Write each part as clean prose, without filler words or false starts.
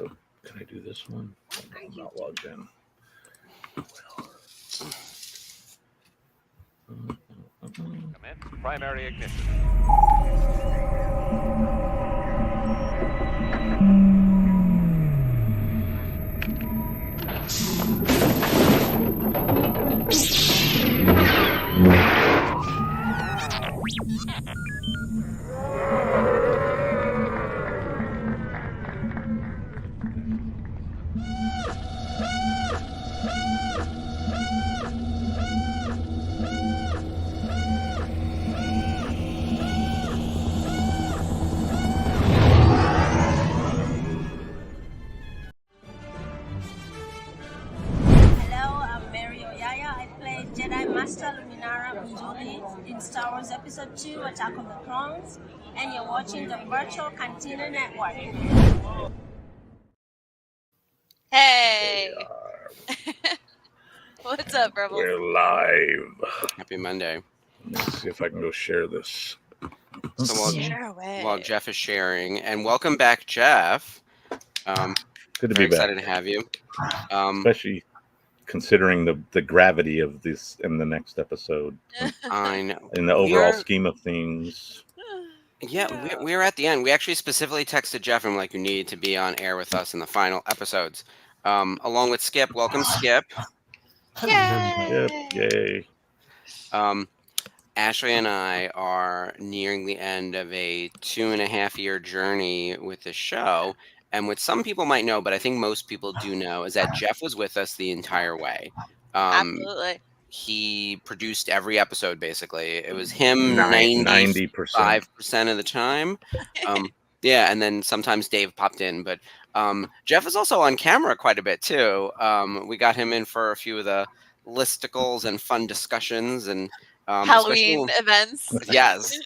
Oh, can I do this one? I'm not logged in. Commence primary ignition. Hello, I'm Mary Oyaya. I play Jedi Master Luminara Ujuli in Star Wars Episode 2, Attack of the Clones, and you're watching the Virtual Cantina Network. Hey! What's up, Rebels? We're live. Happy Monday. Let's see if I can go share this. So Share away. while Jeff is sharing, and welcome back, Jeff. Good to Very be back, excited to have you. especially considering the gravity of this in the next episode I know. in the overall We're- scheme of things. Yeah, we're at the end. We actually specifically texted Jeff and like, you need to be on air with us in the final episodes, along with Skip. Welcome, Skip. Yep, yay. Ashley and I are nearing the end of a 2.5-year journey with the show. And what some people might know, but I think most people do know, is that Jeff was with us the entire way. Absolutely. He produced every episode, basically. It was him 90%. 95% of the time. Yeah, and then sometimes Dave popped in. But Jeff is also on camera quite a bit, too. We got him in for a few of the listicles and fun discussions and Halloween events. Yes.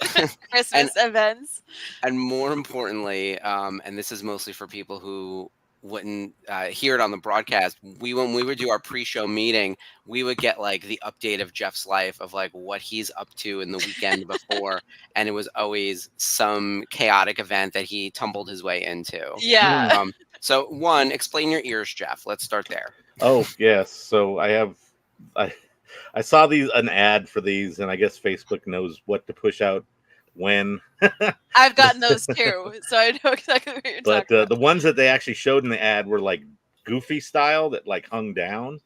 Christmas events. And more importantly, and this is mostly for people who wouldn't hear it on the broadcast, when we would do our pre-show meeting, we would get like the update of Jeff's life of like what he's up to in the weekend before, and it was always some chaotic event that he tumbled his way into. Yeah. So one, explain your ears, Jeff. Let's start there. Oh yes, so I saw an ad for these, and I guess Facebook knows what to push out when. I've gotten those too, so I know exactly what you're But talking about. the ones that they actually showed in the ad were like goofy style that like hung down,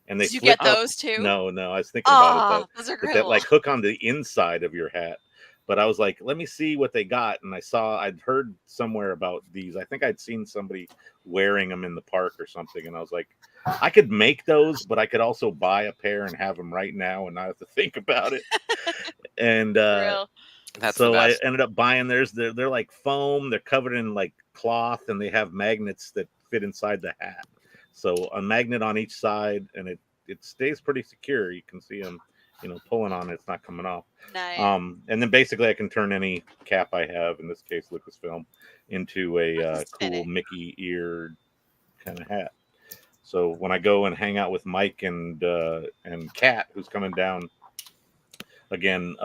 and they Did you flip get up. those too? No, I was thinking about it Those are but cool. that like hook on the inside of your hat. But I was like, let me see what they got, and I'd heard somewhere about these. I think I'd seen somebody wearing them in the park or something, and I was like, I could make those, but I could also buy a pair and have them right now and not have to think about it. And Real. That's so the I best. ended up buying theirs. They're like foam. They're covered in like cloth, and they have magnets that fit inside the hat. So a magnet on each side, and it stays pretty secure. You can see them, pulling on it. It's not coming off. Nice. And then basically I can turn any cap I have, in this case Lucasfilm, into a That's cool fitting. Mickey eared kind of hat. So when I go and hang out with Mike and Kat, who's coming down again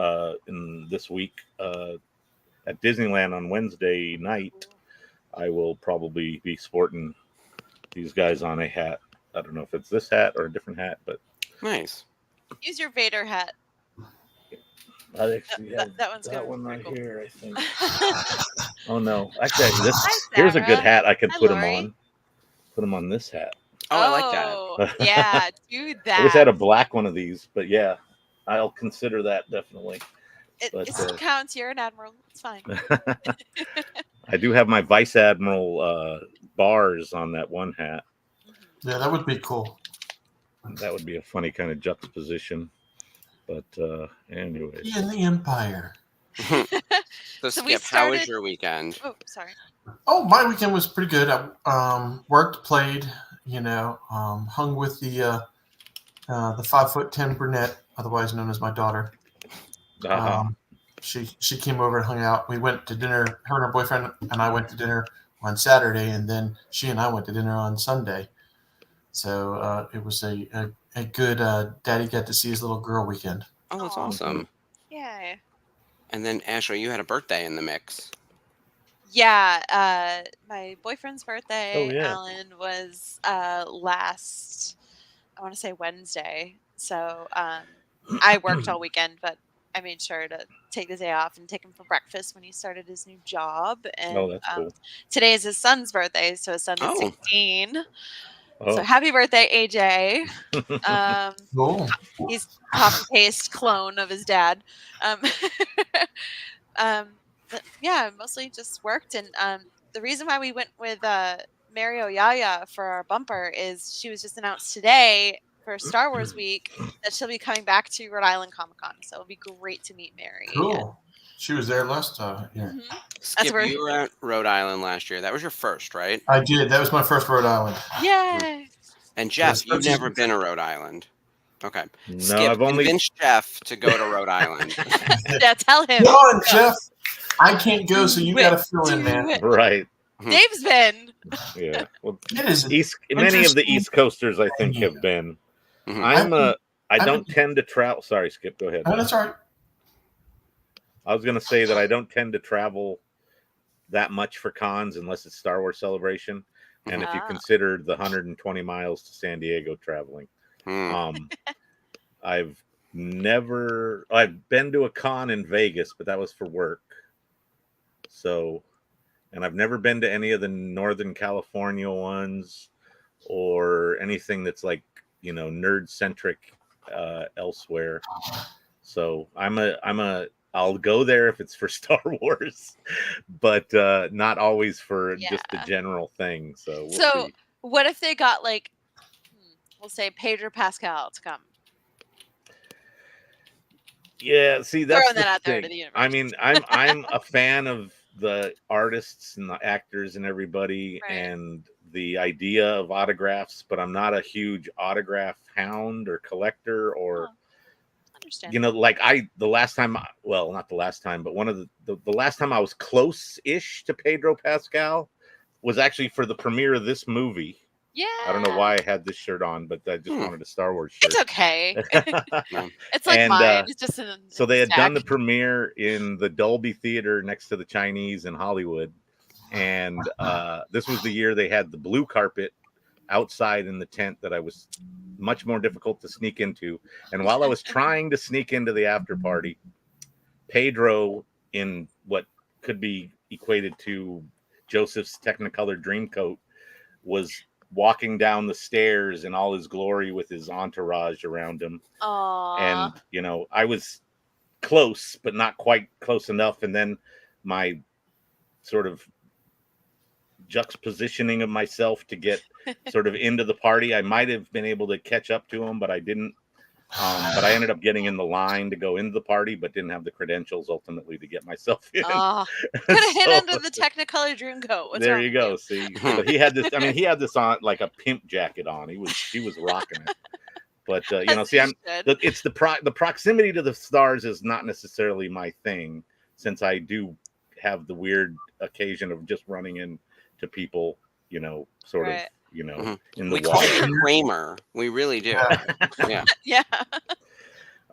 in this week at Disneyland on Wednesday night, I will probably be sporting these guys on a hat. I don't know if it's this hat or a different hat, but Nice. Use your Vader hat. I actually have That one's that good. one right Pretty cool. here, I think. Oh no! Actually, Hi, here's a good Sarah. hat I could Hi, put him Lori. on. Put him on this hat. Oh, I like that. Oh, yeah, do that. I wish I had a black one of these, but yeah, I'll consider that definitely. It still counts. You're an admiral. It's fine. I do have my Vice Admiral bars on that one hat. Yeah, that would be cool. That would be a funny kind of juxtaposition. But anyways, He and the Empire. So So we Skip, how was started- your weekend? Oh, sorry. Oh, my weekend was pretty good. I worked, played, hung with the 5'10" brunette, otherwise known as my daughter. She came over and hung out. We went to dinner. Her and her boyfriend and I went to dinner on Saturday, and then she and I went to dinner on Sunday. So it was a good daddy got to see his little girl weekend. Oh, that's Aw. awesome. Yay. And then Ashley, you had a birthday in the mix. Yeah, my boyfriend's birthday, Oh, yeah. Alan, was last, I want to say Wednesday. So I worked all weekend, but I made sure to take the day off and take him for breakfast when he started his new job. And Oh, that's cool. today is his son's birthday, so his son is Oh. 16. So Oh, happy birthday, AJ. Um, Cool. he's copy paste clone of his dad. Um, but yeah, mostly just worked. And the reason why we went with Mario Yaya for our bumper is she was just announced today for Star Wars Week that she'll be coming back to Rhode Island Comic Con. So it'll be great to meet Mary again. Cool. She was there last year. Mhm. Skip, where- you were at Rhode Island last year. That was your first, right? I did. That was my first Rhode Island. Yay! And Jeff, Yes, you've she's- never been to Rhode Island. Okay. no, Skip, I've only. convince Jeff to go to Rhode Island. Yeah, tell him. Come on, Jeff. I can't go, so you Do got to it. fill in, man. Do it. Right. Dave's been. Yeah. Well, It is many of the interesting East Coasters, I think, venue. have been. Mhm. I I've don't been- tend to travel. Sorry, Skip. Go ahead. Oh, that's all right. I was going to say that I don't tend to travel that much for cons unless it's Star Wars Celebration, and if you Ah. consider the 120 miles to San Diego traveling, Hmm. I've been to a con in Vegas, but that was for work. So, and I've never been to any of the Northern California ones or anything that's like, nerd centric elsewhere. So I'll go there if it's for Star Wars, but not always for just the Yeah. general thing. So we'll So see. what if they got like, we'll say Pedro Pascal to come? Yeah, see, that's Throwing the that out there to thing. the universe. I mean, I'm a fan of the artists and the actors and everybody Right. and the idea of autographs, but I'm not a huge autograph hound or collector or Oh, understand. like the last time, well, not the last time, but one of the last time I was close-ish to Pedro Pascal was actually for the premiere of this movie. Yeah. I don't know why I had this shirt on, but I just wanted a Star Wars shirt. It's okay. Yeah. It's like And, mine. It's just an So they had done the stack. premiere in the Dolby Theater next to the Chinese in Hollywood, and this was the year they had the blue carpet outside in the tent that I was much more difficult to sneak into. And while I was trying to sneak into the after party, Pedro, in what could be equated to Joseph's Technicolor Dreamcoat, was walking down the stairs in all his glory with his entourage around him. Aww. And I was close but not quite close enough, and then my sort of juxtapositioning of myself to get sort of into the party, I might have been able to catch up to him, but I didn't. But I ended up getting in the line to go into the party, but didn't have the credentials ultimately to get myself in. Could have hid So, under the Technicolor Dreamcoat. What's there wrong you with go. See, but he had this. I mean, he had this on like a pimp jacket on. He was rocking it. But As see, you I'm should. it's the proximity to the stars is not necessarily my thing, since I do have the weird occasion of just running into people, sort Right. of, Mhm. in the We call water. it Kramer. We really do. Yeah. Yeah.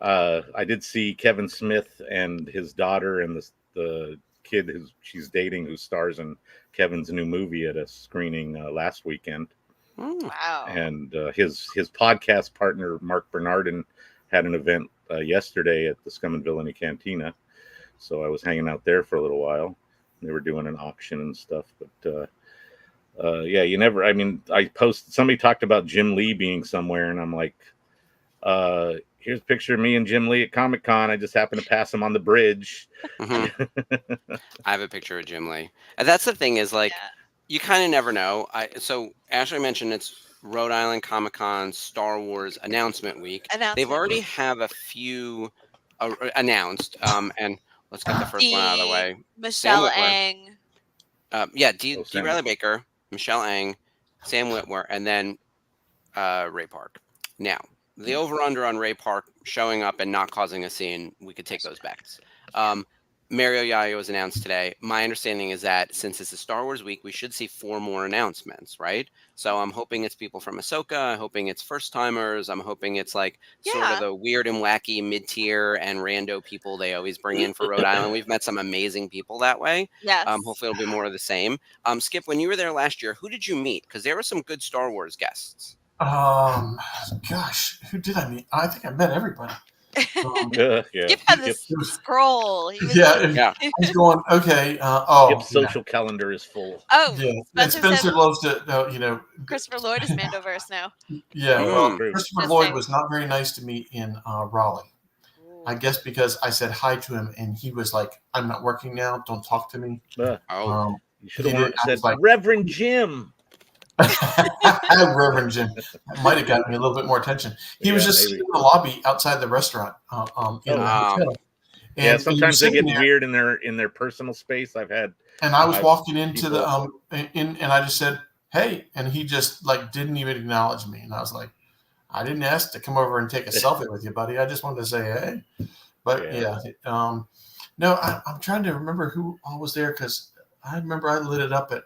I did see Kevin Smith and his daughter and the kid who she's dating, who stars in Kevin's new movie, at a screening last weekend. Mm. Wow. And his podcast partner Mark Bernardin had an event yesterday at the Scum and Villainy Cantina, so I was hanging out there for a little while. They were doing an auction and stuff, but yeah, you never. I mean, somebody talked about Jim Lee being somewhere, and I'm like, here's a picture of me and Jim Lee at Comic-Con. I just happened to pass him on the bridge. Mhm. I have a picture of Jim Lee. And that's the thing is, like, Yeah. you kind of never know. So Ashley mentioned it's Rhode Island Comic Con Star Wars announcement week. They've Announcement already week. have a few announced. And let's get the first one out of the way. Michelle Whitwer. Ang. Yeah, D. Oh, Sam. Riley Baker, Michelle Ang, Sam Whitwer, and then Ray Park. Now, the over-under on Ray Park showing up and not causing a scene, we could take those bets. Mario Yayo was announced today. My understanding is that since it's a Star Wars week, we should see 4 more announcements, right? So I'm hoping it's people from Ahsoka. I'm hoping it's first timers. I'm hoping it's like sort of Yeah. the weird and wacky mid-tier and rando people they always bring in for Rhode Island. We've met some amazing people that way. Yes. Hopefully it'll be more of the same. Skip, when you were there last year, who did you meet? Because there were some good Star Wars guests. Gosh, who did I meet? I think I met everybody. Yeah. Skip had this scroll. He was Yeah, I was going, okay. Skip's social calendar is full. Oh, Yeah, and Spencer Spencer said loves to, Christopher Lloyd is Mandoverse now. Yeah, well, True. Christopher Just Lloyd saying. was not very nice to me in Raleigh. I guess because I said hi to him and he was like, "I'm not working now. Don't talk to me." Oh, You should have he did- I said, was like- Reverend Jim. Reverend Jim. That might have gotten me a little bit more attention. He was Yeah, just maybe. sitting in the lobby outside the restaurant in the hotel. Yeah, And he was sometimes they sitting get there, weird in their personal space. I've had and I was I've- walking into the people- and I just said, "Hey," and he just like didn't even acknowledge me, and I was like, "I didn't ask to come over and take a selfie with you, buddy. I just wanted to say hey." But no, I'm trying to remember who all was there because I remember I lit it up at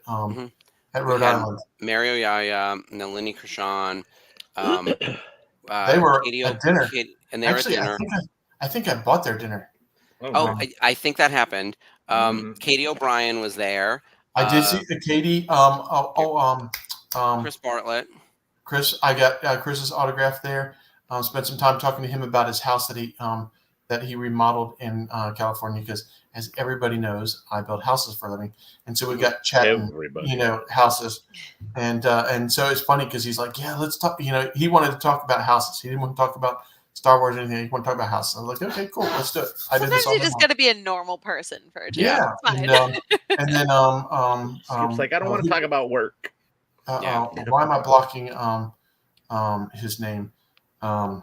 Rhode had Island. Mario Yaya, Nalini Krishan. They were Katie at dinner. and they were Actually, at dinner. I think I bought their dinner. Oh, I think that happened. Katie O'Brien was there. I did see Katie. Chris Bartlett. Chris, I got Chris's autograph there. Spent some time talking to him about his house that he remodeled in California because, as everybody knows, I build houses for a living, and so we got chatting, Everybody. houses, and so it's funny because he's like, yeah, let's talk. He wanted to talk about houses. He didn't want to talk about Star Wars or anything. He wanted to talk about houses. I was like, okay, cool, let's do it. I did this Sometimes all you the just time. got to be a normal person for a change. Yeah, It's fine. and then Skip's like, I don't want to talk about work. why am I blocking his name? The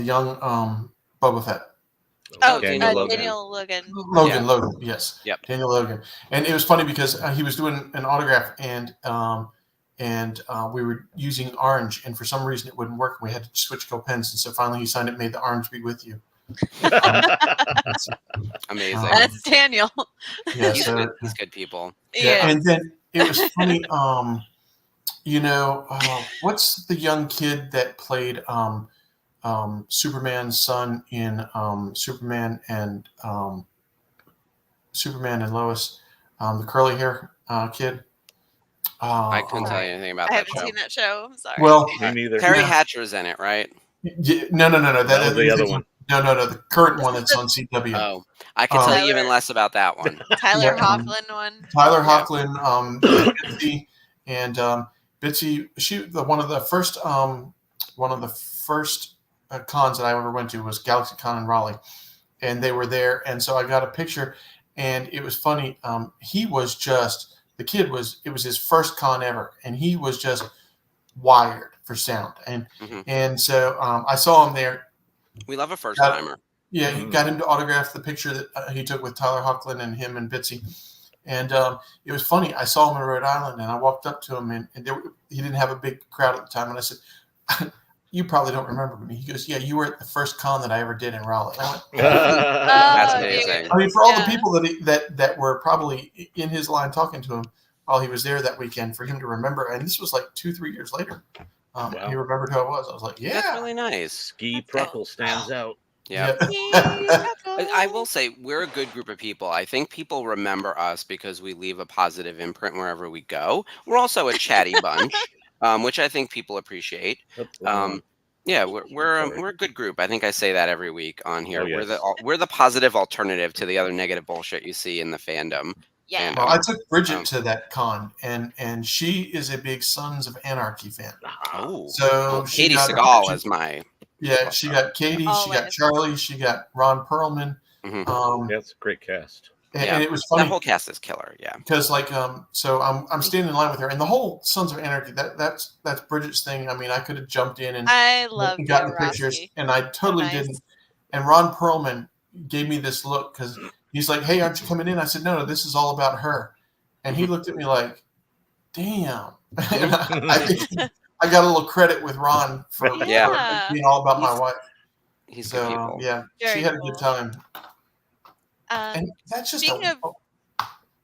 young Boba Fett. Oh, Daniel Logan. Daniel Logan. Logan, yes. Yep. Daniel Logan. And it was funny because he was doing an autograph and we were using orange and for some reason it wouldn't work. We had to switch pens. And so finally he signed it, made the orange be with you. Amazing. That's Daniel. Yeah, He's good people. Yeah. And then it was funny, what's the young kid that played Superman's son in Superman and Lois, the curly hair kid. I couldn't tell you anything about I that haven't show. seen that show. I'm sorry. Well, Me neither. Terry Hatcher's in it, right? no. That was the other one. No. The current one that's on CW. Oh, I can tell you even less about that one. Tyler yeah, Hoechlin one. Tyler Hoechlin, Bitsy, and Bitsy. One of the first cons that I ever went to was Galaxy Con in Raleigh, and they were there, and so I got a picture, and it was funny. He was just it was his first con ever, and he was just wired for sound, and so I saw him there. We love a first timer. Yeah, he got him to autograph the picture that he took with Tyler Hoechlin and him and Bitsy. And it was funny. I saw him in Rhode Island, and I walked up to him, and he didn't have a big crowd at the time. And I said, "You probably don't remember me." He goes, "Yeah, you were at the first con that I ever did in Raleigh." And I went, That's amazing. I mean, for all the people that were probably in his line talking to him while he was there that weekend, for him to remember, and this was like 2-3 years later, he remembered who I was. I was like, "Yeah, That's really nice." Ski Pruckle stands out. Yeah. I will say we're a good group of people. I think people remember us because we leave a positive imprint wherever we go. We're also a chatty bunch, which I think people appreciate. Yeah, we're a good group. I think I say that every week on here. Oh, yes. We're the positive alternative to the other negative bullshit you see in the fandom. Yeah. Well, I took Bridget to that con, and she is a big Sons of Anarchy fan. Oh, so Katie Seagal is my. Yeah, she got Katie, she got Charlie, she got Ron Perlman. That's a great cast. And it was funny. That whole cast is killer, yeah. Because so I'm standing in line with her, and the whole Sons of Anarchy. That's Bridget's thing. I mean, I could have jumped in and gotten pictures, and I totally didn't. And Ron Perlman gave me this look because he's like, "Hey, aren't you coming in?" I said, "No, this is all about her." And he looked at me like, "Damn." And I think I got a little credit with Ron for being all about my wife. He's good So people. yeah, she Very had a cool. good time. Um, And that's just speaking a of,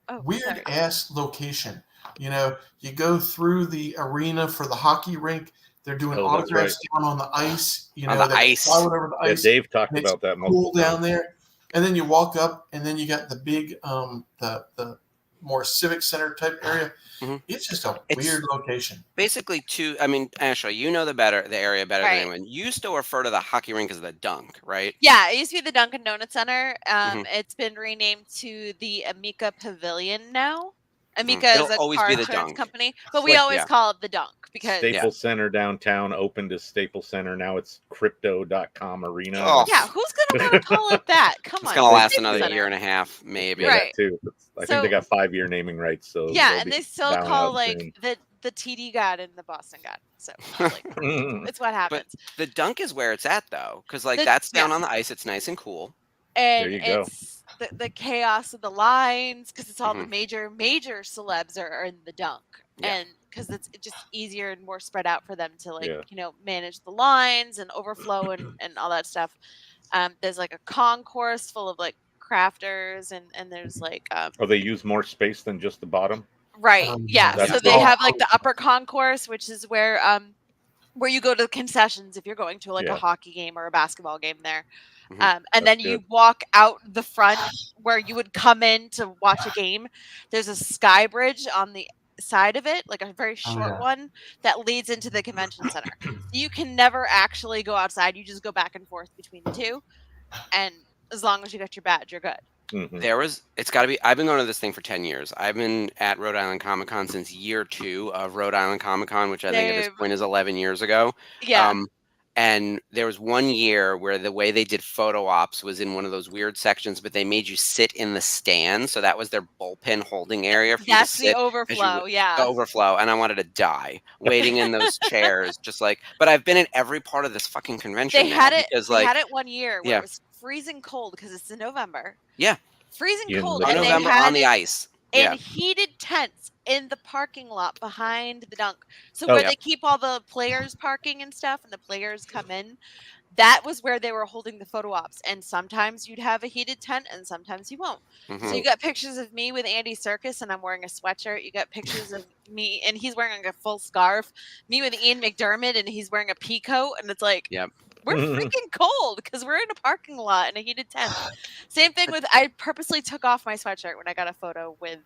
oh, weird sorry. ass location. You know, you go through the arena for the hockey rink. They're doing Oh, that's autographs down on the ice. You On know, the they ice. fly over the Yeah, ice. Dave talked and it's about that cool multiple down times. there. And then you walk up, and then you got the big, the more civic center type area. Mhm. It's just a It's weird location. basically I mean, Ashley, you know the area better than Right. anyone. You still refer to the hockey rink as the dunk, right? Yeah, it used to be the Dunkin' Donut Center. Mhm. It's been renamed to the Amica Pavilion now. Amica It'll is a always car be the insurance dunk. company, but we Like- always Yeah. call it the Dunk because Staples Center downtown opened as Staples Center. Now it's Crypto.com Arena. Oh. yeah, who's gonna want to call it that? Come It's on, gonna it's last Staples another Center. year and a half, maybe. Yeah, Right. that too. I think So- they got 5-year naming rights. So Yeah, they'll and be they still bowing call out like soon. the TD God and the Boston God. So like, it's what happens. The dunk is where it's at though, because like The- that's down yeah. on the ice. It's nice and cool. And you go. it's the chaos of the lines because it's all the Mhm. major celebs are in the Dunk, Yeah. and because it's just easier and more spread out for them to like Yeah. manage the lines and overflow and all that stuff. There's like a concourse full of like crafters and there's like Oh, they use more space than just the bottom. right, yeah. That's So they cool. have like the upper concourse, which is where you go to the concessions if you're going to like a Yeah. hockey game or a basketball game there. Mhm. And That's then you good. walk out the front where you would come in to watch a game. There's a sky bridge on the side of it, like a very short yeah. one that leads into the convention center. So you can never actually go outside. You just go back and forth between the two. And as long as you got your badge, you're good. Mhm. It's got to be. I've been going to this thing for 10 years. I've been at Rhode Island Comic Con since year 2 of Rhode Island Comic Con, which I think at this Same. point is 11 years ago. Yeah. And there was one year where the way they did photo ops was in one of those weird sections, but they made you sit in the stand. So that was their bullpen holding area for you to That's the sit. overflow. The Yeah. overflow, and I wanted to die waiting in those chairs, just like. But I've been in every part of this fucking convention. They had now it. because, They like, had it one year where yeah. it was freezing cold because it's in November. Yeah. Freezing In cold, the and they November had on the it ice. in Yeah. heated tents in the parking lot behind the Dunk. So Oh. where Yep. they keep all the players parking and stuff, and the players come in. That was where they were holding the photo ops, and sometimes you'd have a heated tent, and sometimes you won't. So Mhm. you got pictures of me with Andy Serkis, and I'm wearing a sweatshirt. You got pictures of me, and he's wearing like a full scarf. Me with Ian McDermott, and he's wearing a pea coat, and it's like, Yep. we're freaking cold because we're in a parking lot in a heated tent. Same thing with I purposely took off my sweatshirt when I got a photo with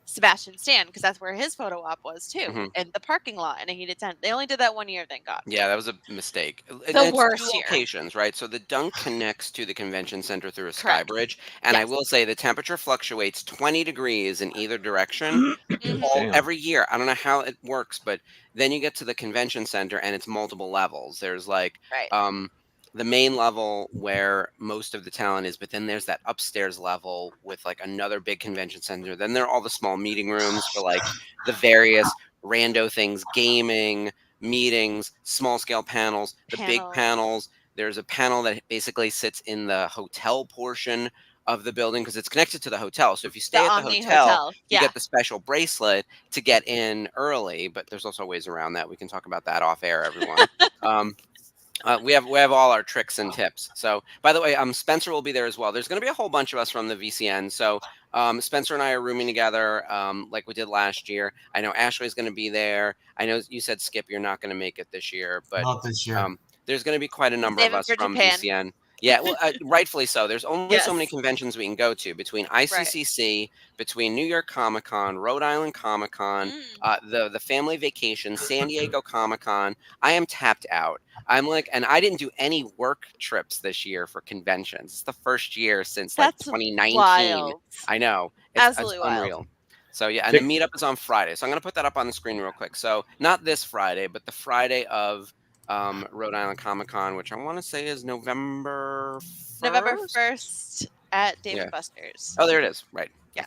Sebastian Stan because that's where his photo op was too, Mhm. in the parking lot in a heated tent. They only did that one year, thank God. Yeah, that was a mistake. And The it's worst 2 year. locations, right? So the dunk connects to the convention center through a sky Correct. bridge, and I Yes. will say the temperature fluctuates 20 degrees in either direction Damn. every year. I don't know how it works, but then you get to the convention center and it's multiple levels. There's like Right. the main level where most of the talent is, but then there's that upstairs level with like another big convention center. Then there are all the small meeting rooms for like the various rando things, gaming, meetings, small scale panels, the big panels. There's a panel that basically sits in the hotel portion of the building because it's connected to the hotel. So if you stay The at the Omni hotel, you yeah. get the special bracelet to get in early, but there's also ways around that. We can talk about that off air, everyone. We have all our tricks and tips. So, by the way, Spencer will be there as well. There's going to be a whole bunch of us from the VCN. So, Spencer and I are rooming together, like we did last year. I know Ashley's going to be there. I know you said Skip, you're not going to make it this year, but Not this year. there's going to be quite a number Save of it us for from Japan. VCN. Yeah, well, rightfully so. There's only so many Yes. conventions we can go to between ICCC, between New York Comic Con, Rhode Island Comic Con, the family vacation, San Diego Comic Con. I am tapped out. I'm like, and I didn't do any work trips this year for conventions. It's the first year since like That's 2019. wild. I know. It's Absolutely wild. unreal. So yeah, and the meetup is on Friday. So I'm going to put that up on the screen real quick. So not this Friday, but the Friday of Rhode Island Comic Con, which I want to say is November 1st? November 1st at Dave Yeah. and Buster's. Oh, there it is. Right. Yeah.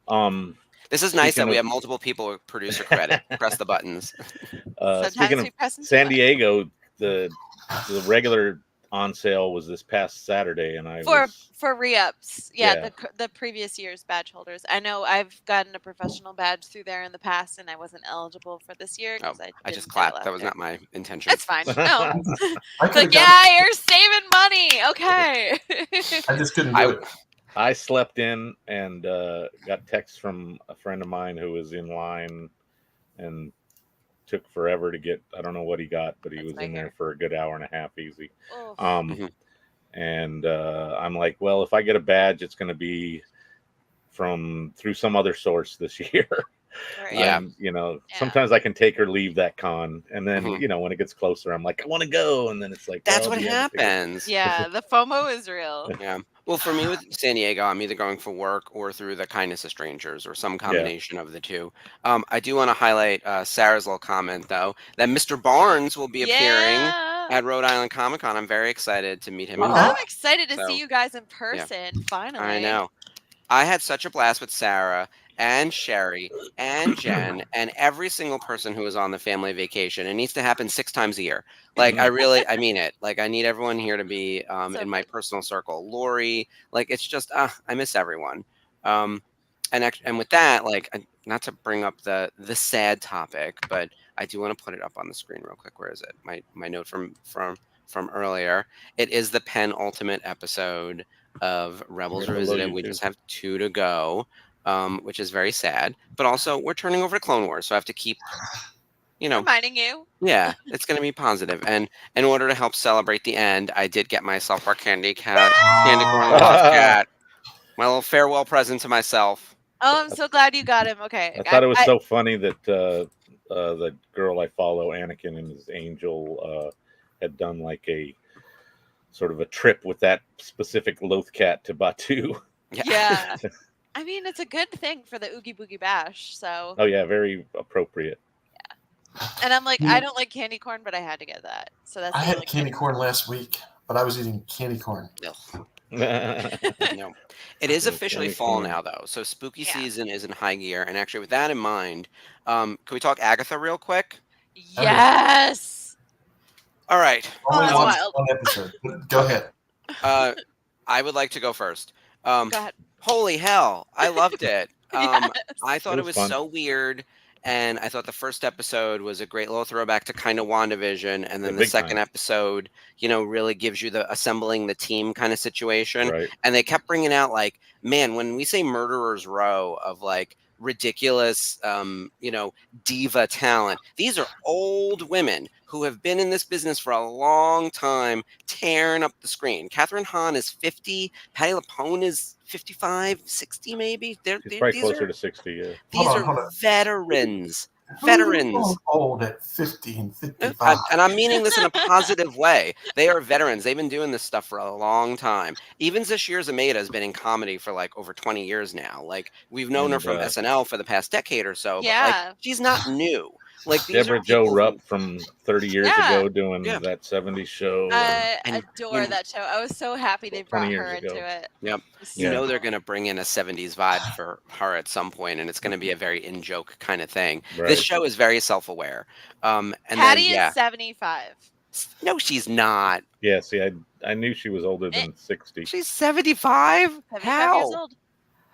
Okay. This is nice that Speaking we of- have multiple people with producer credit. Press the buttons. Sometimes Speaking we of press and San do it. Diego, the regular on sale was this past Saturday, and I for was for re-ups. Yeah, Yeah. the previous year's badge holders. I know I've gotten a professional badge through there in the past, and I wasn't eligible for this year Oh, because I I didn't just get it clapped. That was last not my intention. year. It's fine. No, I could like have done it. yeah, you're saving money. Okay. I just couldn't I- do it. I slept in and got text from a friend of mine who was in line and took forever to get. I don't know what he got, but he That's was my in there hair. for a good hour and a half easy. Oof. Mhm. And I'm like, well, if I get a badge, it's going to be through some other source this year. Right. Yeah. Yeah. Sometimes I can take or leave that con, and then Mhm. when it gets closer, I'm like, I want to go, and then it's like, That's well, what do you have the ticket? happens. Yeah, the FOMO is real. Yeah. Well, for me with San Diego, I'm either going for work or through the kindness of strangers or some combination of the two. I do want to highlight Sarah's little comment, though, that Mr. Barnes will be appearing Yeah. at Rhode Island Comic Con. I'm very excited to meet him in Oh. I'm person. excited to So, see you guys in person. Finally. I know. I had such a blast with Sarah and Sherry and Jen and every single person who was on the family vacation. It needs to happen 6 times a year. Like I mean it. Like I need everyone here to be So in my fun. personal circle. Lori, like it's just I miss everyone. And with that, like not to bring up the sad topic, but I do want to put it up on the screen real quick. Where is it? My note from earlier. It is the penultimate episode of Rebels Right below Revisited. you, We too. just have 2 to go, which is very sad. But also, we're turning over to Clone Wars, so I have to keep, Reminding you. yeah, it's going to be positive. And in order to help celebrate the end, I did get myself our candy corn lost cat, my little farewell present to myself. Oh, I'm so glad you got him. Okay. I thought it was so funny that the girl I follow, Anakin and his angel, had done like a sort of a trip with that specific Loth cat to Batu. Yeah. I mean, it's a good thing for the Oogie Boogie Bash. So, Oh yeah, very appropriate. and I'm like, I don't like candy corn, but I had to get that. So that's I the had only candy corn last week, but I was eating candy corn. Ugh. Yeah, No. It is Yeah, officially candy fall corn. now, though. So spooky Yeah. season is in high gear. And actually, with that in mind, can we talk Agatha real quick? Yes. All right. Only that's watched wild. one episode. But go ahead. I would like to go first. Go ahead. Holy hell, I loved it. Yes. I thought It it was was fun. so weird, and I thought the first episode was a great little throwback to kind of WandaVision, and then Yeah, the big second time. episode, really gives you the assembling the team kind of situation. Right. And they kept bringing out like, man, when we say murderers row of like ridiculous, diva talent, these are old women who have been in this business for a long time, tearing up the screen. Catherine Hahn is 50. Patty LuPone is 55, 60 maybe. She's probably These closer are to 60. Yeah. these Hold are on. veterans. Who Veterans. is old at 50 and 55? And I'm meaning this in a positive way. They are veterans. They've been doing this stuff for a long time. Even Zashir Zameda has been in comedy for like over 20 years now. Like we've known her And, from SNL for the past decade or so. But like Yeah. she's not new. Like these Deborah are Jo people Rupp from 30 years Yeah. ago doing Yeah. that 70s show. I And adore you- that show. I was so happy they 20 brought years her ago. into it. Yep. It was You so know they're cool. going to bring in a 70s vibe for her at some point, and it's going to be a very in-joke kind of thing. Right. This show is very self-aware. And Patty then, yeah. is 75. No, she's not. Yeah, see, I knew she was older than 60. She's 75? 75 How? years old.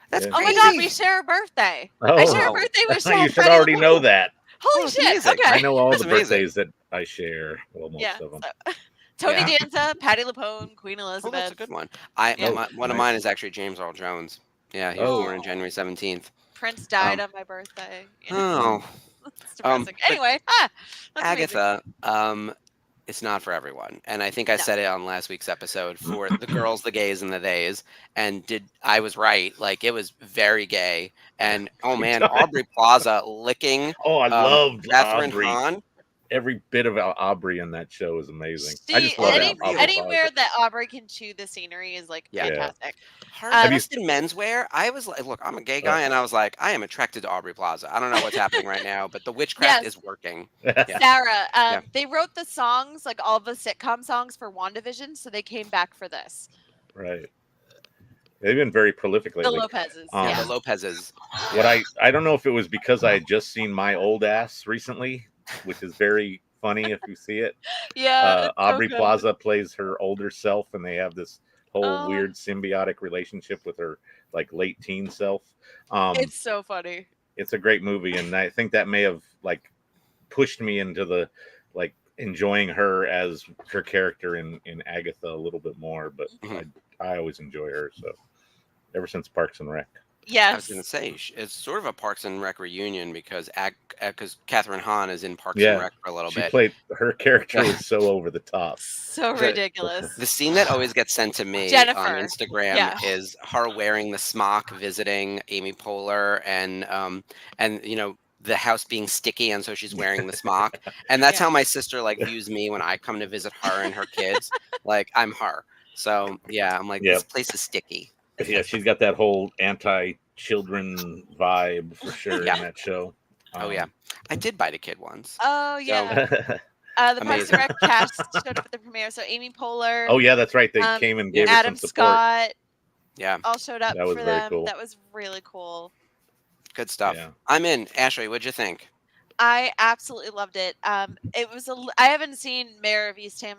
That's Yeah. Oh crazy. my god, we share a birthday. I share a Oh. birthday with you should Patty already LuPone. know that. Holy Oh, it's shit. amazing. Okay. I know all That's the amazing. birthdays that I share. Well, most Yeah. of them. So, Tony Yeah. Danza, Patty LuPone, Queen Oh, Elizabeth. that's a good one. Yeah. One of nice. mine is actually James Earl Jones. Yeah, he was Oh. born on January 17th. Prince died on my birthday. Yeah. Oh, It's depressing. but Anyway, that's amazing. Agatha, it's not for everyone. And I think I No. said it on last week's episode for the girls, the gays, and the theys. And I was right. Like, it was very gay. And, oh, man, Aubrey Plaza licking Oh, I loved Catherine Aubrey. Hahn. Every bit of Aubrey in that show is amazing. I See, just love any- Aubrey anywhere Plaza. that Aubrey can chew the scenery is like Yeah. fantastic. Her Have you- dressed in menswear, I was like, look, I'm a gay guy, and I was like, I am attracted to Aubrey Plaza. I don't know what's happening right now, but the witchcraft Yes. is working. Sarah, Yeah. they wrote the songs, like all the sitcom songs for WandaVision, so they came back for this. Right. They've been very prolific The lately. Lopez's. Yeah, The Lopez's. What I don't know if it was because I had just seen My Old Ass recently, which is very funny if you see it. Yeah, it's so Aubrey good. Plaza plays her older self, and they have this whole Oh. weird symbiotic relationship with her like late teen self. It's so funny. It's a great movie, and I think that may have like pushed me into the like enjoying her as her character in Agatha a little bit more. But I always enjoy her, so ever since Parks and Rec. I was going to Yes. say it's sort of a Parks and Rec reunion because Catherine Hahn is in Parks and Yeah, Rec for a little she bit. played her character was so over the top. So The- ridiculous. The scene that always gets sent to me on Jennifer. Instagram Yeah. is her wearing the smock, visiting Amy Poehler, and you know the house being sticky, and so she's wearing the smock, and that's Yeah. how my sister like views me when I come to visit her and her kids. Like I'm her. So yeah, I'm like Yep. this place is sticky. Yeah, she's got that whole anti-children vibe for sure Yeah. in that show. Oh yeah, I did bite a kid once. Oh So, yeah. The Parks amazing. and Rec cast showed up at the premiere. So Amy Poehler, Oh yeah, that's right. They came and gave her Adam some support. Scott, Yeah, all showed up That was for very them. cool. That was really cool. good stuff. Yeah. I'm in. Ashley, what'd you think? I absolutely loved it. It was I haven't seen Mayor of Eastham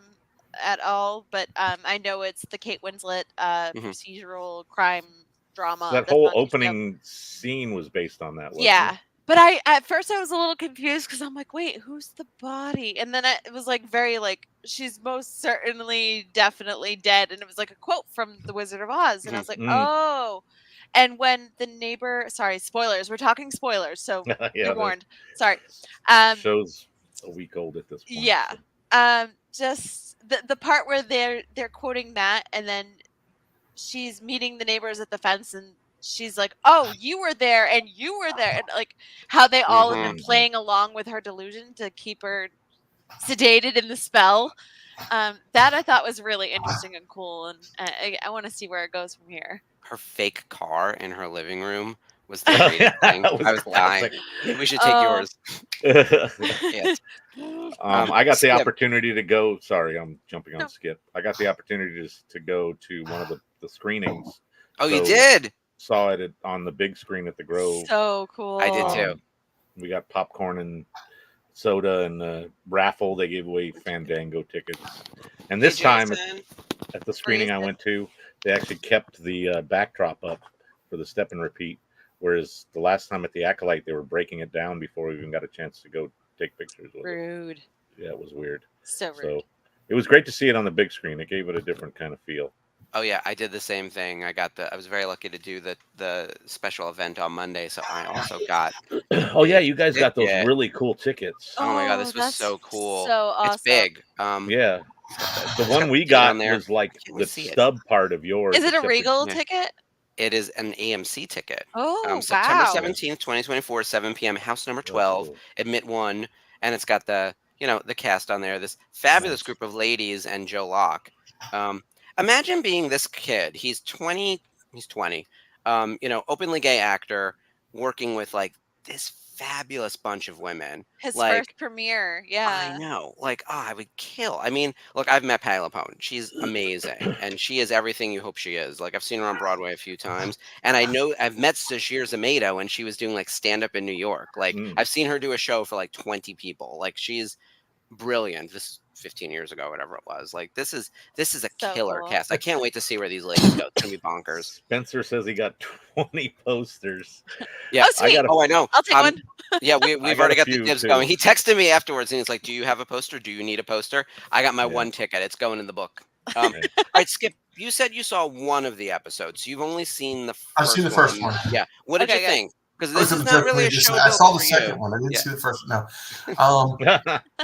at all, but I know it's the Kate Winslet procedural crime drama. That that's whole on HBO. opening scene was based on that, wasn't Yeah. it? But at first I was a little confused because I'm like, wait, who's the body? And then it was like very like she's most certainly definitely dead, and it was like a quote from The Wizard of Oz, and I was like, oh. And when the neighbor, sorry, spoilers, we're talking spoilers, so Yeah, you're the warned. Sorry. show's a week old at this point. Yeah. so. Just the part where they're quoting that, and then she's meeting the neighbors at the fence, and she's like, "Oh, you were there, and you were there," and like how they all have been playing along with her delusion to keep her sedated in the spell. That I thought was really interesting and cool, and I want to see where it goes from here. Her fake car in her living room was the greatest thing. That was I was dying. classic. We should take yours. Yes. I got the Skip. opportunity to go. Sorry, I'm jumping on No. Skip. I got the opportunity to go to one of the screenings. Oh, you So, did? Saw it on the big screen at the Grove. So cool. I did too. We got popcorn and soda and the raffle. They gave away Fandango tickets. And this time at the screening I went to, they actually kept the backdrop up for the step and repeat. Whereas the last time at the Acolyte, they were breaking it down before we even got a chance to go take pictures with it. Rude. Yeah, it was weird. So rude. So it was great to see it on the big screen. It gave it a different kind of feel. Oh yeah, I did the same thing. I was very lucky to do the special event on Monday, so I also got. Oh yeah, you guys got those ticket. really cool tickets. Oh my god, this was that's so cool. So awesome. It's big. Yeah, the one we date got on there. was like Can't the see it. stub part of yours. Is it a except Regal yeah. ticket? It is an AMC ticket. Oh, September wow. 17th, 2024, 7 p.m. House number That's 12, cool. admit 1, and it's got the the cast on there. This fabulous Nice. group of ladies and Joe Locke. Imagine being this kid. He's 20. He's 20. Openly gay actor working with like this fabulous bunch of women. His like, first premiere. Yeah. I know. Like, I would kill. I mean, look, I've met Patti LuPone. She's amazing, and she is everything you hope she is. Like, I've seen her on Broadway a few times, and I know I've met Sashir Zamata when she was doing like stand up in New York. Like, I've seen her do a show for like 20 people. Like, she's brilliant. This is 15 years ago, whatever it was. Like, this is a So killer cool. cast. I can't wait to see where these ladies go. It's gonna be bonkers. Spencer says he got 20 posters. Yeah, Oh, sweet. I know. I'll take one. Yeah, we've got already a got the few, dibs too. going. He texted me afterwards and he's like, "Do you have a poster? Do you need a poster?" I got my Yeah. one ticket. It's going in the book. Okay. All right, Skip. You said you saw one of the episodes. You've only seen the first I've seen the first one. Yeah. What did Okay, you good. think? Because I was this is gonna not really a jokingly show just- I built saw the for second you. one. I didn't Yeah. see the first. No.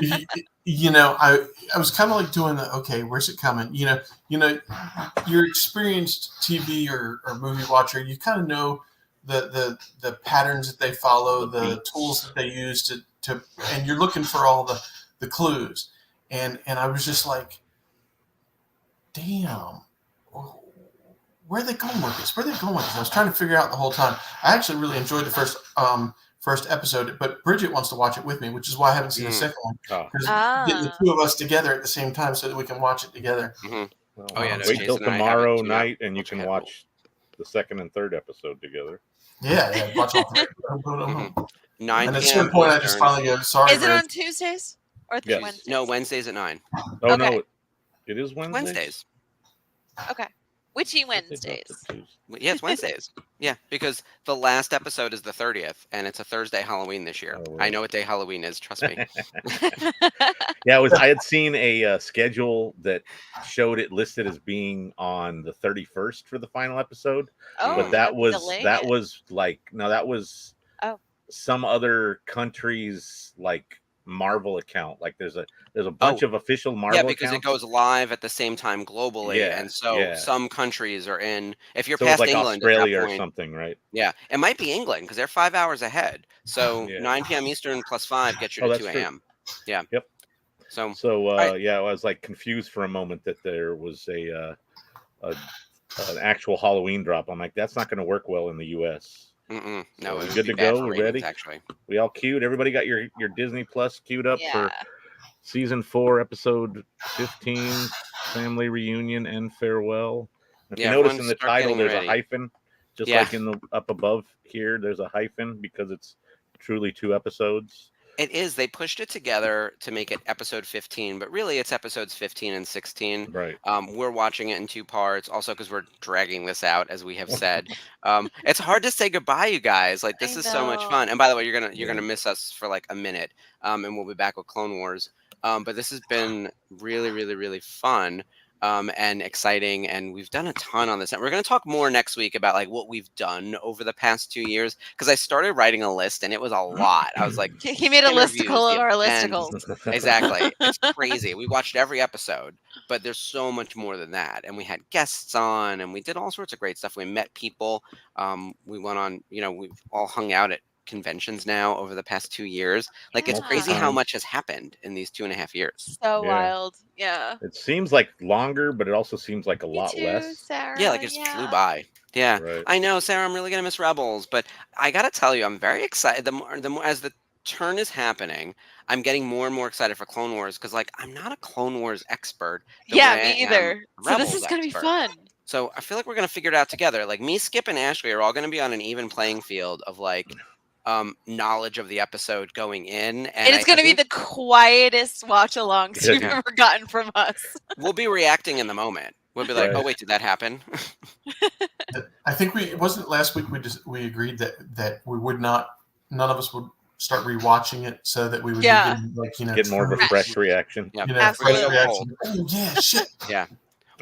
I was kind of like doing the okay, where's it coming? You're experienced TV or movie watcher. You kind of know the patterns that they follow, the tools that they use to, and you're looking for all the clues. And I was just like, damn, where are they going with this? Where are they going with this? I was trying to figure out the whole time. I actually really enjoyed the first episode, but Bridget wants to watch it with me, which is why I haven't seen the second one. Because getting the two of us together at the same time so that we can watch it together. Mhm. Well, Oh, yeah, no, wait Jason till and I have it tomorrow too now. night and you Watch can ahead. watch the second and third episode together. Yeah, watch all three. Mhm. 9 And at p.m. some point, I just Eastern. finally go, sorry, Is it Bridget. on Tuesdays? Or Yes. Wednesdays? No, Wednesdays at 9. Oh Okay. no, it is Wednesdays. Wednesdays. Okay. Witchy I thought they dropped it Wednesdays. Tuesday. Yeah, it's Wednesdays. Yeah, because the last episode is the 30th, and it's a Thursday Halloween this year. Oh, I right. know what day Halloween is. Trust me. Yeah, I had seen a schedule that showed it listed as being on the 31st for the final episode, Oh, but that would was delay that it. was like no, that was Oh. some other country's like Marvel account. Like there's a bunch of official Marvel Yeah, because accounts. it goes live at the same time globally, Yeah, and so yeah. some countries are in. If you're So it's past like England Australia at that or point, something, right? yeah, it might be England because they're 5 hours ahead. So Yeah. 9 p.m. Eastern plus 5 gets you Oh, to that's 2 true. a.m. Yeah. Yep. So So right. yeah, I was like confused for a moment that there was an actual Halloween drop. I'm like, that's not going to work well in the U.S. No, So it we would good be to bad go? for We're ratings, ready? actually. We all queued. Everybody got your Disney Plus queued up Yeah. for season 4, episode 15, family reunion and farewell. If Yeah, you notice in everyone the start title, getting there's ready. a hyphen, just Yeah. like in the up above here. There's a hyphen because it's truly 2 episodes. It is. They pushed it together to make it episode 15, but really it's episodes 15 and 16. Right. We're watching it in 2 parts, also because we're dragging this out, as we have said. It's hard to say goodbye, you guys. Like this I is so much know. fun. And by the way, you're Yeah. gonna miss us for like a minute, and we'll be back with Clone Wars. But this has been really, really, really fun. And exciting, and we've done a ton on this. And we're going to talk more next week about like what we've done over the past 2 years, because I started writing a list and it was a lot. I was like, He made a interviews, listicle of the our events. listicles. Exactly. It's crazy. We watched every episode, but there's so much more than that. And we had guests on, and we did all sorts of great stuff. We met people. We went on, we've all hung out at conventions now over the past 2 years. Like it's Multiple crazy how times. much has happened in these 2.5 years. So Yeah. wild. Yeah. It seems like longer, but it also seems like a Me lot too, less. Sarah. Yeah, like it just flew by. Yeah, Right. I know, Sarah. I'm really gonna miss Rebels, but I gotta tell you, I'm very excited. The more as the turn is happening, I'm getting more and more excited for Clone Wars because, like, I'm not a Clone Wars expert the Yeah, way me I am either. a So this Rebels is gonna be expert. fun. So I feel like we're gonna figure it out together. Like me, Skip, and Ashley are all gonna be on an even playing field of like knowledge of the episode going in, and It's gonna be the quietest watch alongs you've Yeah. ever gotten from us. we'll be reacting in the moment. We'll be like, Right. "Oh wait, did that happen?" I think it wasn't last week. We agreed that we would not. None of us would start rewatching it so that we would Yeah. be getting, like, Get more of a truly, fresh reaction. Yeah, Absolutely. fresh We're gonna go reaction. Oh yeah, shit. Yeah.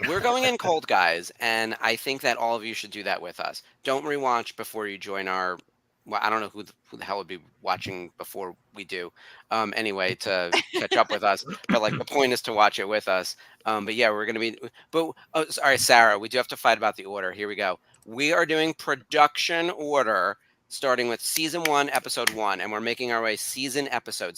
We're going in cold, guys, and I think that all of you should do that with us. Don't rewatch before you join our. Well, I don't know who the hell would be watching before we do. Anyway, to catch up with us, but like the point is to watch it with us. But yeah, we're gonna be. But oh, sorry, Sarah, we do have to fight about the order. Here we go. We are doing production order, starting with season 1, episode 1, and we're making our way season episode.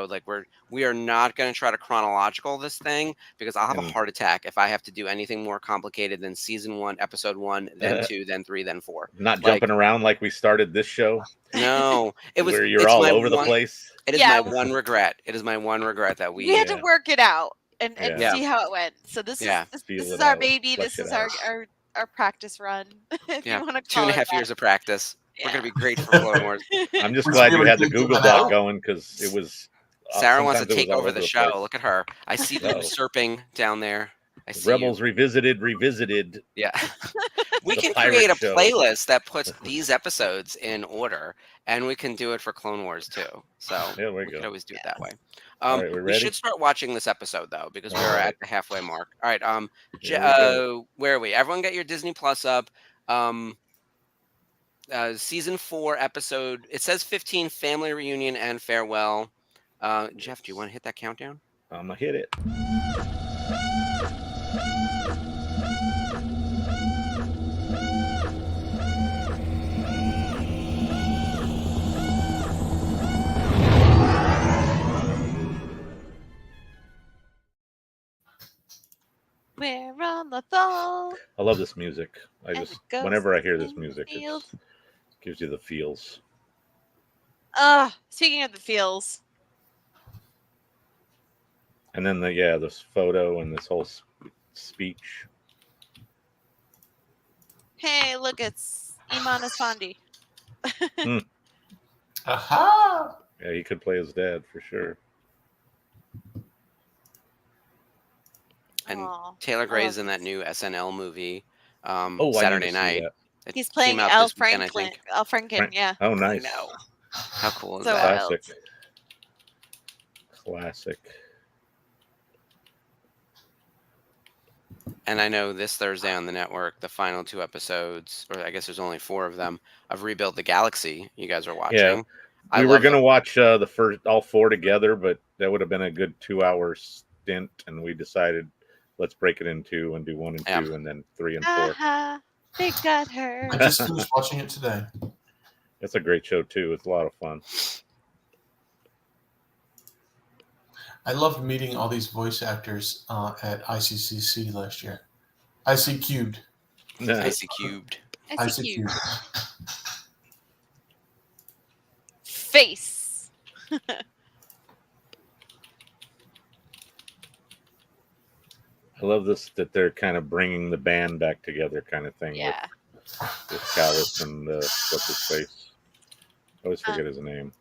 Like we are not going to try to chronological this thing because I'll have a And- heart attack if I have to do anything more complicated than season 1, episode 1, then 2, then 3, then 4. Not Like, jumping around like we started this show, no, where you're it's all my over the one- place. It is Yeah. my one regret. It is my one regret that We had to Yeah. work it out and Yeah. see how it went. So this Yeah. is Feel this it is our out, baby. flesh This it is out. our practice run. If Yeah. you want to Two call and a it half that. years of practice. We're gonna be great for Clone Wars. I'm just We're glad you really had the good Google at Doc that. going because it was. Sarah wants to sometimes it was take all over the show. place. Look at her. I see the Uh-oh. usurping down there. I see Rebels you. revisited. Yeah. We The can pirate create a show. playlist that puts these episodes in order, and we can do it for Clone Wars too. So There we we go. could always do it that way. All right, we We ready? should start watching this episode though, because we All are right. at the halfway mark. All right. Here we go. Where are we? Everyone get your Disney Plus up. Season 4 episode. It says 15, family reunion and farewell. Jeff, do you want to hit that countdown? I'm gonna hit it. We're on the fall. I love this music. I And just it goes whenever I hear this in the music, field. it gives you the feels. Speaking of the feels, And then this photo and this whole speech. hey, look, it's Iman Esfandi. Aha! Yeah, he could play his dad for sure. And Aw, Taylor I Gray's love in that this. new SNL movie, Oh, I need Saturday to see night. that. It He's came playing out Al this weekend, I Franklin. think. Al Franken, yeah. Oh, I nice. know. How cool is So that? wild. Classic. And I know this Thursday on the network, the final 2 episodes, or I guess there's only 4 of them, of Rebuild the Galaxy. You guys are Yeah, watching. I we were love gonna the watch the first all 4 together, but that would have been a good 2-hour stint, and we decided let's break it in 2 and do 1 and Yeah. 2, and then 3 and 4. Haha, they got her. I just finished watching it today. It's a great show too. It's a lot of fun. I loved meeting all these voice actors at ICCC last year. IC Cubed. Icy Cubed. ICQ. Face. I love this that they're kind of bringing the band back together, kind of thing. Yeah. With Callus and what's his face? I always forget his name.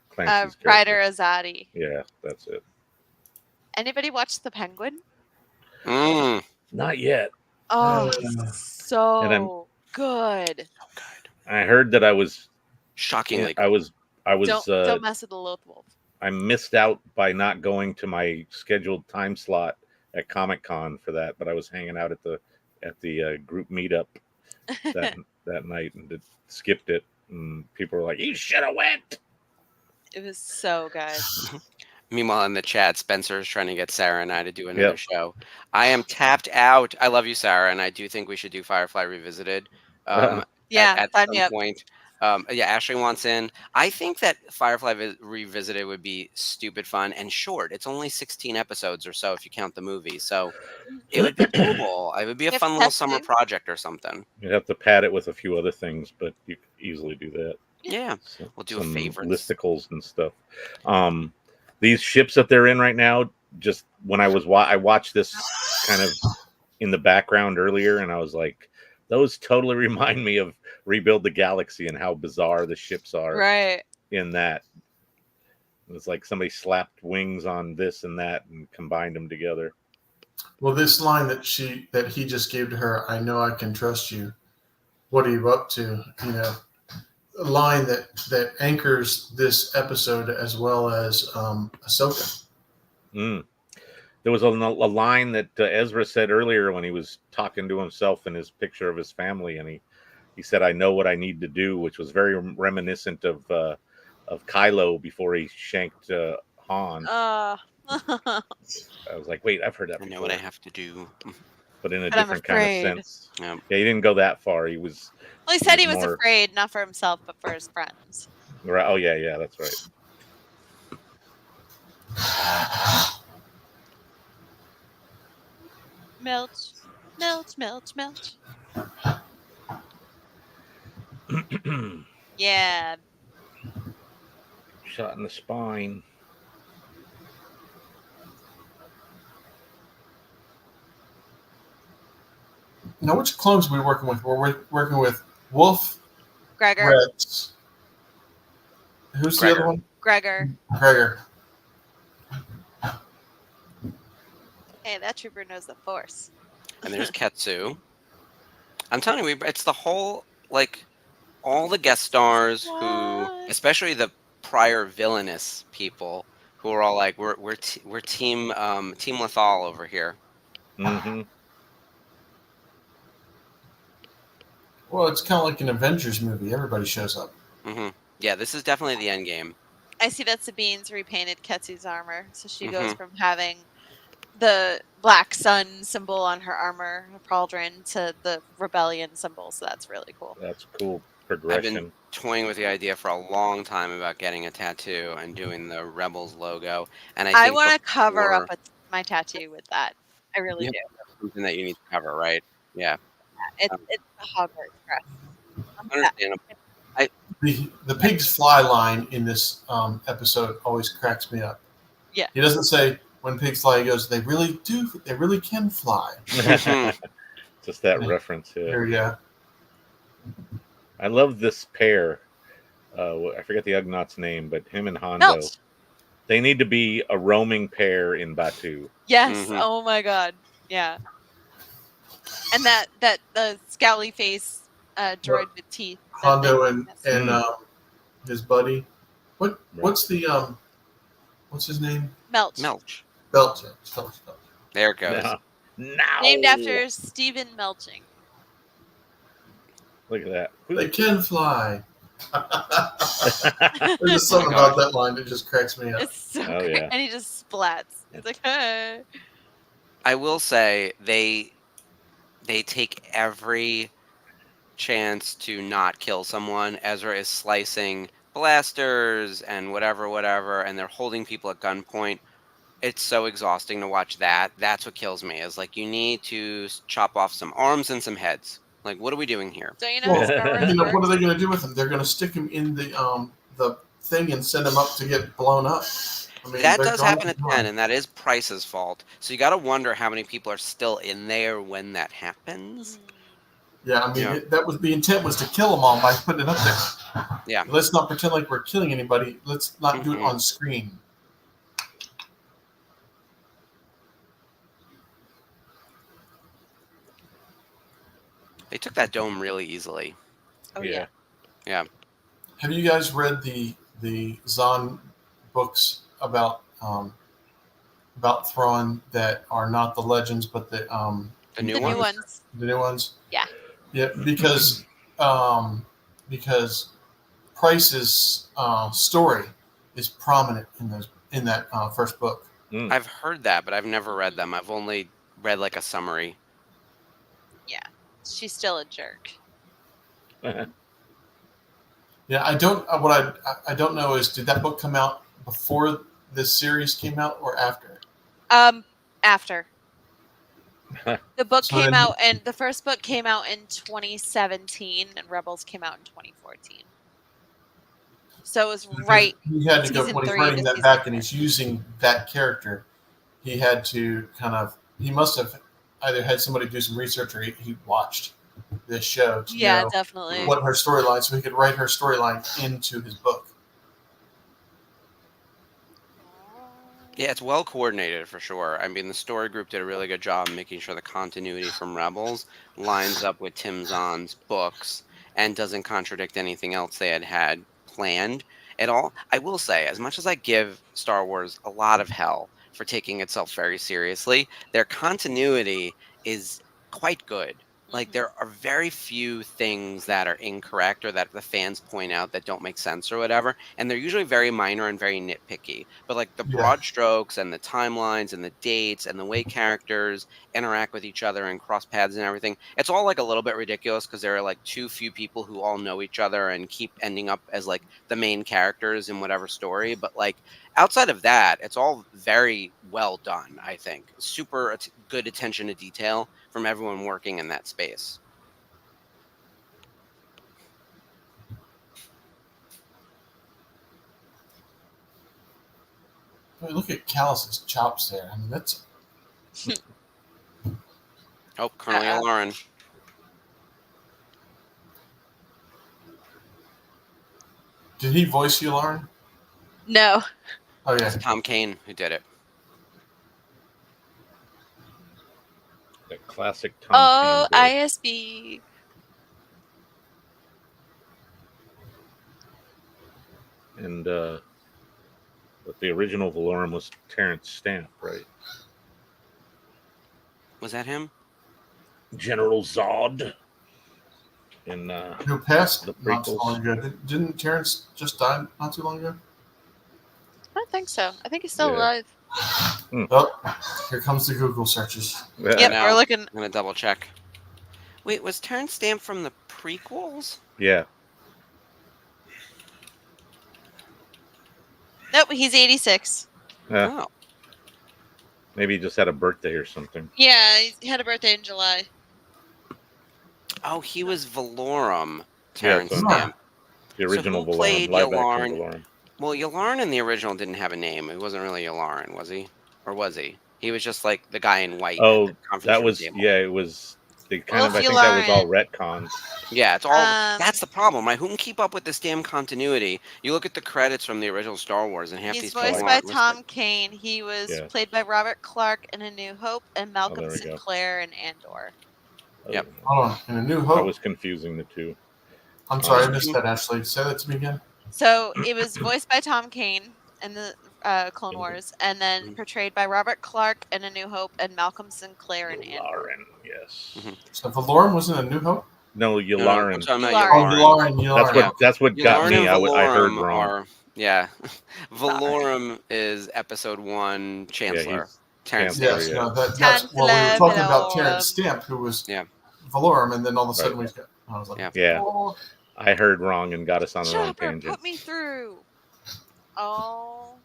Clancy's Ryder character. Azadi. Yeah, that's it. Anybody watch The Penguin? Not yet. Oh, And good. I heard that I was shockingly. I was. Don't mess with the Loth Wolf. I missed out by not going to my scheduled time slot at Comic-Con for that, but I was hanging out at the group meetup that night and skipped it. And people were like, "You should have went." It was so good. Meanwhile, in the chat, Spencer is trying to get Sarah and I to do another show. I am tapped out. I love you, Sarah, and I do think we should do Firefly Revisited. At some point. Yeah, Ashley wants in. I think that Firefly Revisited would be stupid fun and short. It's only 16 episodes or so if you count the movie. So it would be doable. It would be a fun little summer project or something. You'd have to pad it with a few other things, but you could easily do that. Yeah, we'll do a favorite listicles and stuff. These ships that they're in right now, just when I watched this kind of in the background earlier, and I was like, those totally remind me of Rebuild the Galaxy and how bizarre the ships are. Right. In that, it's like somebody slapped wings on this and that and combined them together. Well, this line that he just gave to her, "I know I can trust you. What are you up to?" You know, a line that anchors this episode as well as Ahsoka. There was a line that Ezra said earlier when he was talking to himself in his picture of his family, and he said, "I know what I need to do," which was very reminiscent of Kylo before he shanked Han. I was like, wait, I've heard that before. I know what I have to do. But in a different kind of sense. Yeah, he didn't go that far. He was... Well, he said he was afraid, not for himself, but for his friends. Right. Oh, yeah, that's right. Melt. Yeah. Shot in the spine. Now, which clones are we working with? We're working with Wolf, Gregor. Rex. Who's the other one? Gregor. Hey, that trooper knows the Force. And there's Ketsu. I'm telling you, it's the whole, like, all the guest stars who, especially the prior villainous people, who are all like, we're team Lethal over here. Mm-hmm. Well, it's kind of like an Avengers movie. Everybody shows up. Mm-hmm. Yeah, this is definitely the end game. I see that Sabine's repainted Ketsu's armor, so she goes from having the black sun symbol on her armor, her pauldron, to the rebellion symbol. So that's really cool. That's cool progression. I've been toying with the idea for a long time about getting a tattoo and doing the Rebels logo, and I want to cover up my tattoo with that. I really do. Something that you need to cover, right? Yeah. It's the Hogwarts crest. Understandable. The pigs fly line in this episode always cracks me up. Yeah. He doesn't say when pigs fly. He goes, they really can fly. Just that reference. Here, yeah. I love this pair. I forget the Ugnaughts name, but him and Hondo. Melt. They need to be a roaming pair in Batu. Yes. Mhm. Oh my god. Yeah. And that the scowly face droid with teeth. that thing. Hondo and Yes. his buddy. Right. What's his name? Melch. Melch. Belcher. There it goes. Now. Named after Stephen Melching. Look at that. They can fly. There's That's just something Oh my about gosh. that line that just cracks me up. It's so Oh, great. yeah. And he just splats. It's like, hey. I will say they take every chance to not kill someone. Ezra is slicing blasters and whatever, and they're holding people at gunpoint. It's so exhausting to watch that. That's what kills me. Is like you need to chop off some arms and some heads. Like, what are we doing here? Don't you know how Star Wars What works? are they going to do with him? They're going to stick him in the thing and send him up to get blown up. I mean, That they're does going happen to at do 10, it. and that is Price's fault. So you got to wonder how many people are still in there when that happens. Yeah, I mean, Yeah. that was the intent was to kill them all by putting it up there. Yeah. Let's not pretend like we're killing anybody. Let's not do it Mhm. on screen. They took that dome really easily. Oh Yeah. yeah. Have you guys read the Zahn books about Thrawn that are not the legends, but The new The one? new ones. the new ones? Yeah. Yeah, because Price's story is prominent in that first book. I've heard that, but I've never read them. I've only read like a summary. She's still a jerk. Yeah, I don't. What I don't know is, did that book come out before this series came out or after? After. The book So came then- out, and the first book came out in 2017, and Rebels came out in 2014. So it was right. He had to go season when he's 3 writing to that season back, 4. and he's using that character. He had to he must have either had somebody do some research or he watched this show to Yeah, know definitely. what her storyline, so he could write her storyline into his book. Yeah, it's well coordinated for sure. I mean, the story group did a really good job making sure the continuity from Rebels lines up with Tim Zahn's books and doesn't contradict anything else they had planned at all. I will say, as much as I give Star Wars a lot of hell for taking itself very seriously, their continuity is quite good. Like, Mhm. there are very few things that are incorrect or that the fans point out that don't make sense or whatever, and they're usually very minor and very nitpicky. But like the Yeah. broad strokes and the timelines and the dates and the way characters interact with each other and cross paths and everything, it's all like a little bit ridiculous because there are like too few people who all know each other and keep ending up as like the main characters in whatever story. But like outside of that, it's all very well done. I think super good attention to detail from everyone working in that space. I mean, look at Callus's chops there. I mean, that's Oh, Colonel Lauren. Did he voice you, Lauren? No. Oh yeah. It's Tom Kane who did it. The classic Tom Oh, Kane voice. ISB. And but the original Valorum was Terrence Stamp, right? Was that him? General Zod. In Who passed The not so prequels. long ago? Didn't Terrence just die not too long ago? I don't think so. I think he's still Yeah. alive. Oh, here comes the Google searches. Yep, now. we're looking. I'm gonna double check. Wait, was Terrence Stamp from the prequels? Yeah. Nope, he's 86. Oh, Maybe he just had a birthday or something. Yeah, he had a birthday in July. oh, he was Valorum. Yeah, Terrence so- Stamp. The original who Valorum, played live action Yularen? Valorum. Well, Yularen in the original didn't have a name. He wasn't really Yularen, was he? Or was he? He was just like the guy in white. at Oh, the conference that room was table. yeah. It was They kind of, I Wolfie think that was all Lauren. retcons. Yeah, it's all. That's the problem, right? Who can keep up with this damn continuity? You look at the credits from the original Star Wars, and half He's these people voiced aren't by listed. Tom Kane. He was Yes. played by Robert Clark in A New Hope and Malcolm there we go. Sinclair in Andor. Yep. Hold on. In A New I Hope. was confusing the two. I'm sorry, I missed that, Ashley. Say that to me again. So it was voiced by Tom Kane in the Clone Wars, and then portrayed by Robert Clark in A New Hope and Malcolm Sinclair in Andor. Yularen, yes. So Valorum wasn't A New Hope? No, I'm Yularen. talking about Yularen. Yularen. That's what got Yularen me. and I heard Valorum wrong. are Valorum is Episode 1 Chancellor. Terrence Chancellor, Yes, Stamp. no, that's well, we were talking about Terrence Stamp, who was Yeah. Valorum, and then all of a sudden we got. I was like, Yeah. oh. I heard wrong and got us on the wrong Chopper, tangent. put me through. Oh.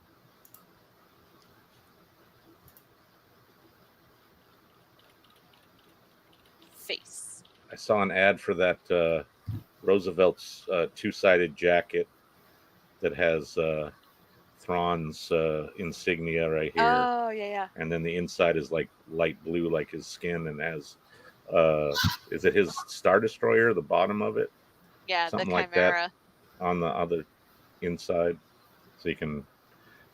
Face. I saw an ad for that Roosevelt's two-sided jacket that has Thrawn's insignia right here. Oh, yeah. And then the inside is like light blue, like his skin, and has is it his Star Destroyer, the bottom of it? Yeah, Something the like Chimera. that on the other inside, so you can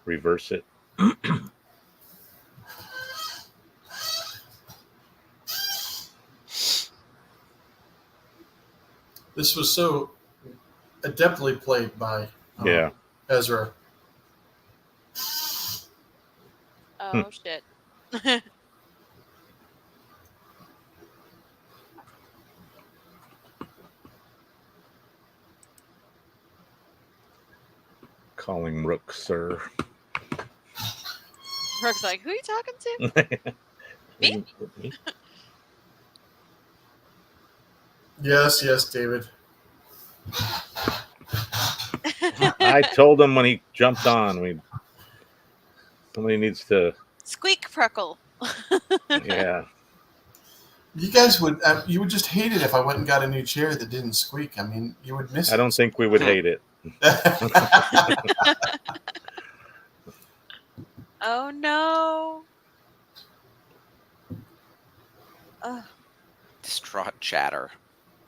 reverse it. This was so adeptly played by Ezra. Oh, shit. Calling Rook, sir. Rook's like, who are you talking to? Me? Yes, David. I told him when he jumped on, somebody needs to Squeak Preckle. Yeah. You guys would just hate it if I went and got a new chair that didn't squeak. I mean, you would miss it. I don't think we would hate it. Oh no. Distraught chatter.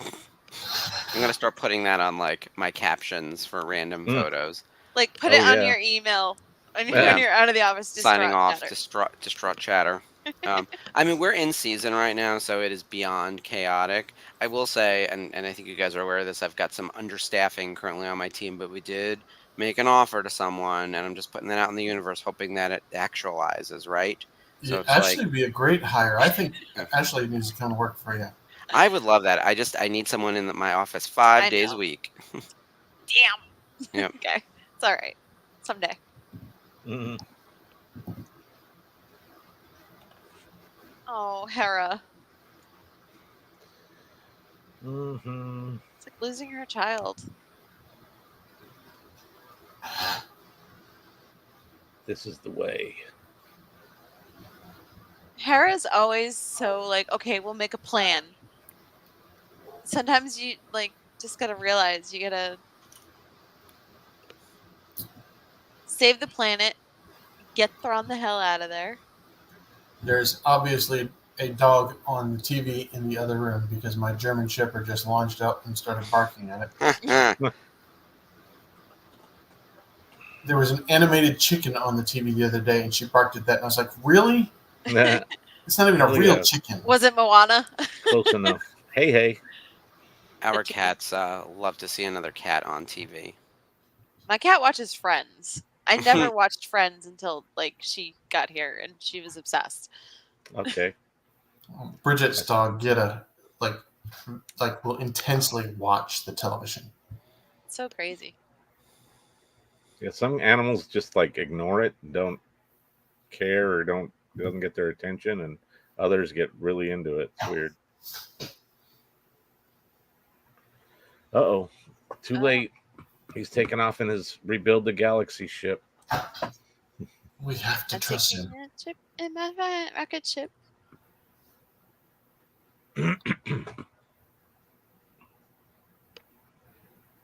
I'm gonna start putting that on like my captions for random photos. Like put it on your email when you're out of the office. Signing off, distraught chatter. I mean, we're in season right now, so it is beyond chaotic. I will say, and I think you guys are aware of this, I've got some understaffing currently on my team, but we did make an offer to someone, and I'm just putting that out in the universe, hoping that it actualizes, right? So Ashley would be a great hire. I think Ashley needs to come work for you. I would love that. I need someone in my office 5 days a week. Damn. Yep. Okay. It's all right. Someday. Mm-hmm. Oh, Hera. Mm-hmm. It's like losing her child. This is the way. Hera's always so like, okay, we'll make a plan. Sometimes you like just gotta realize you gotta save the planet, get Thrawn the hell out of there. There's obviously a dog on the TV in the other room because my German Shepherd just launched up and started barking at it. There was an animated chicken on the TV the other day, and she barked at that, and I was like, really? It's not even a real chicken. Was it Moana? Close enough. Hey. Our cats love to see another cat on TV. My cat watches Friends. I never watched Friends until like she got here, and she was obsessed. Okay. Bridget's dog will intensely watch the television. It's so crazy. Yeah, some animals just like ignore it, don't care, or doesn't get their attention, and others get really into it. It's weird. Uh-oh. Too late. He's taking off in his Rebuild the Galaxy ship. We have to trust him. Chip in my rocket ship.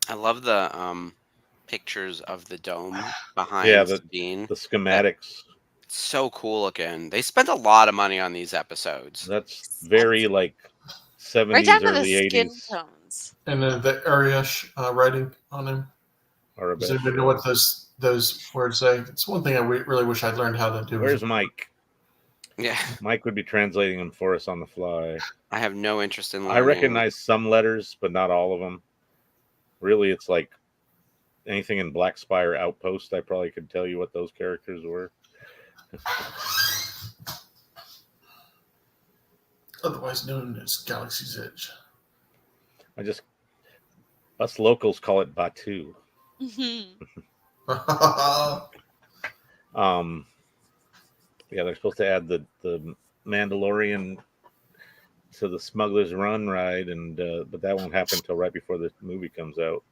I love the pictures of the dome behind Sabine. The schematics. It's so cool looking. They spent a lot of money on these episodes. That's very like 70s, Right down to the early skin 80s tones. And the Ariash writing on him. Does Arabesh. anybody know what those words say? It's one thing I really wish I'd learned how to do. Where's Mike? Yeah, Mike would be translating them for us on the fly. I have no interest in learning. I recognize some letters, but not all of them. Really, it's like anything in Black Spire Outpost. I probably could tell you what those characters were. Otherwise known as Galaxy's Edge. Us locals call it Batu. Yeah, they're supposed to add the Mandalorian to the Smuggler's Run ride, and but that won't happen until right before the movie comes out.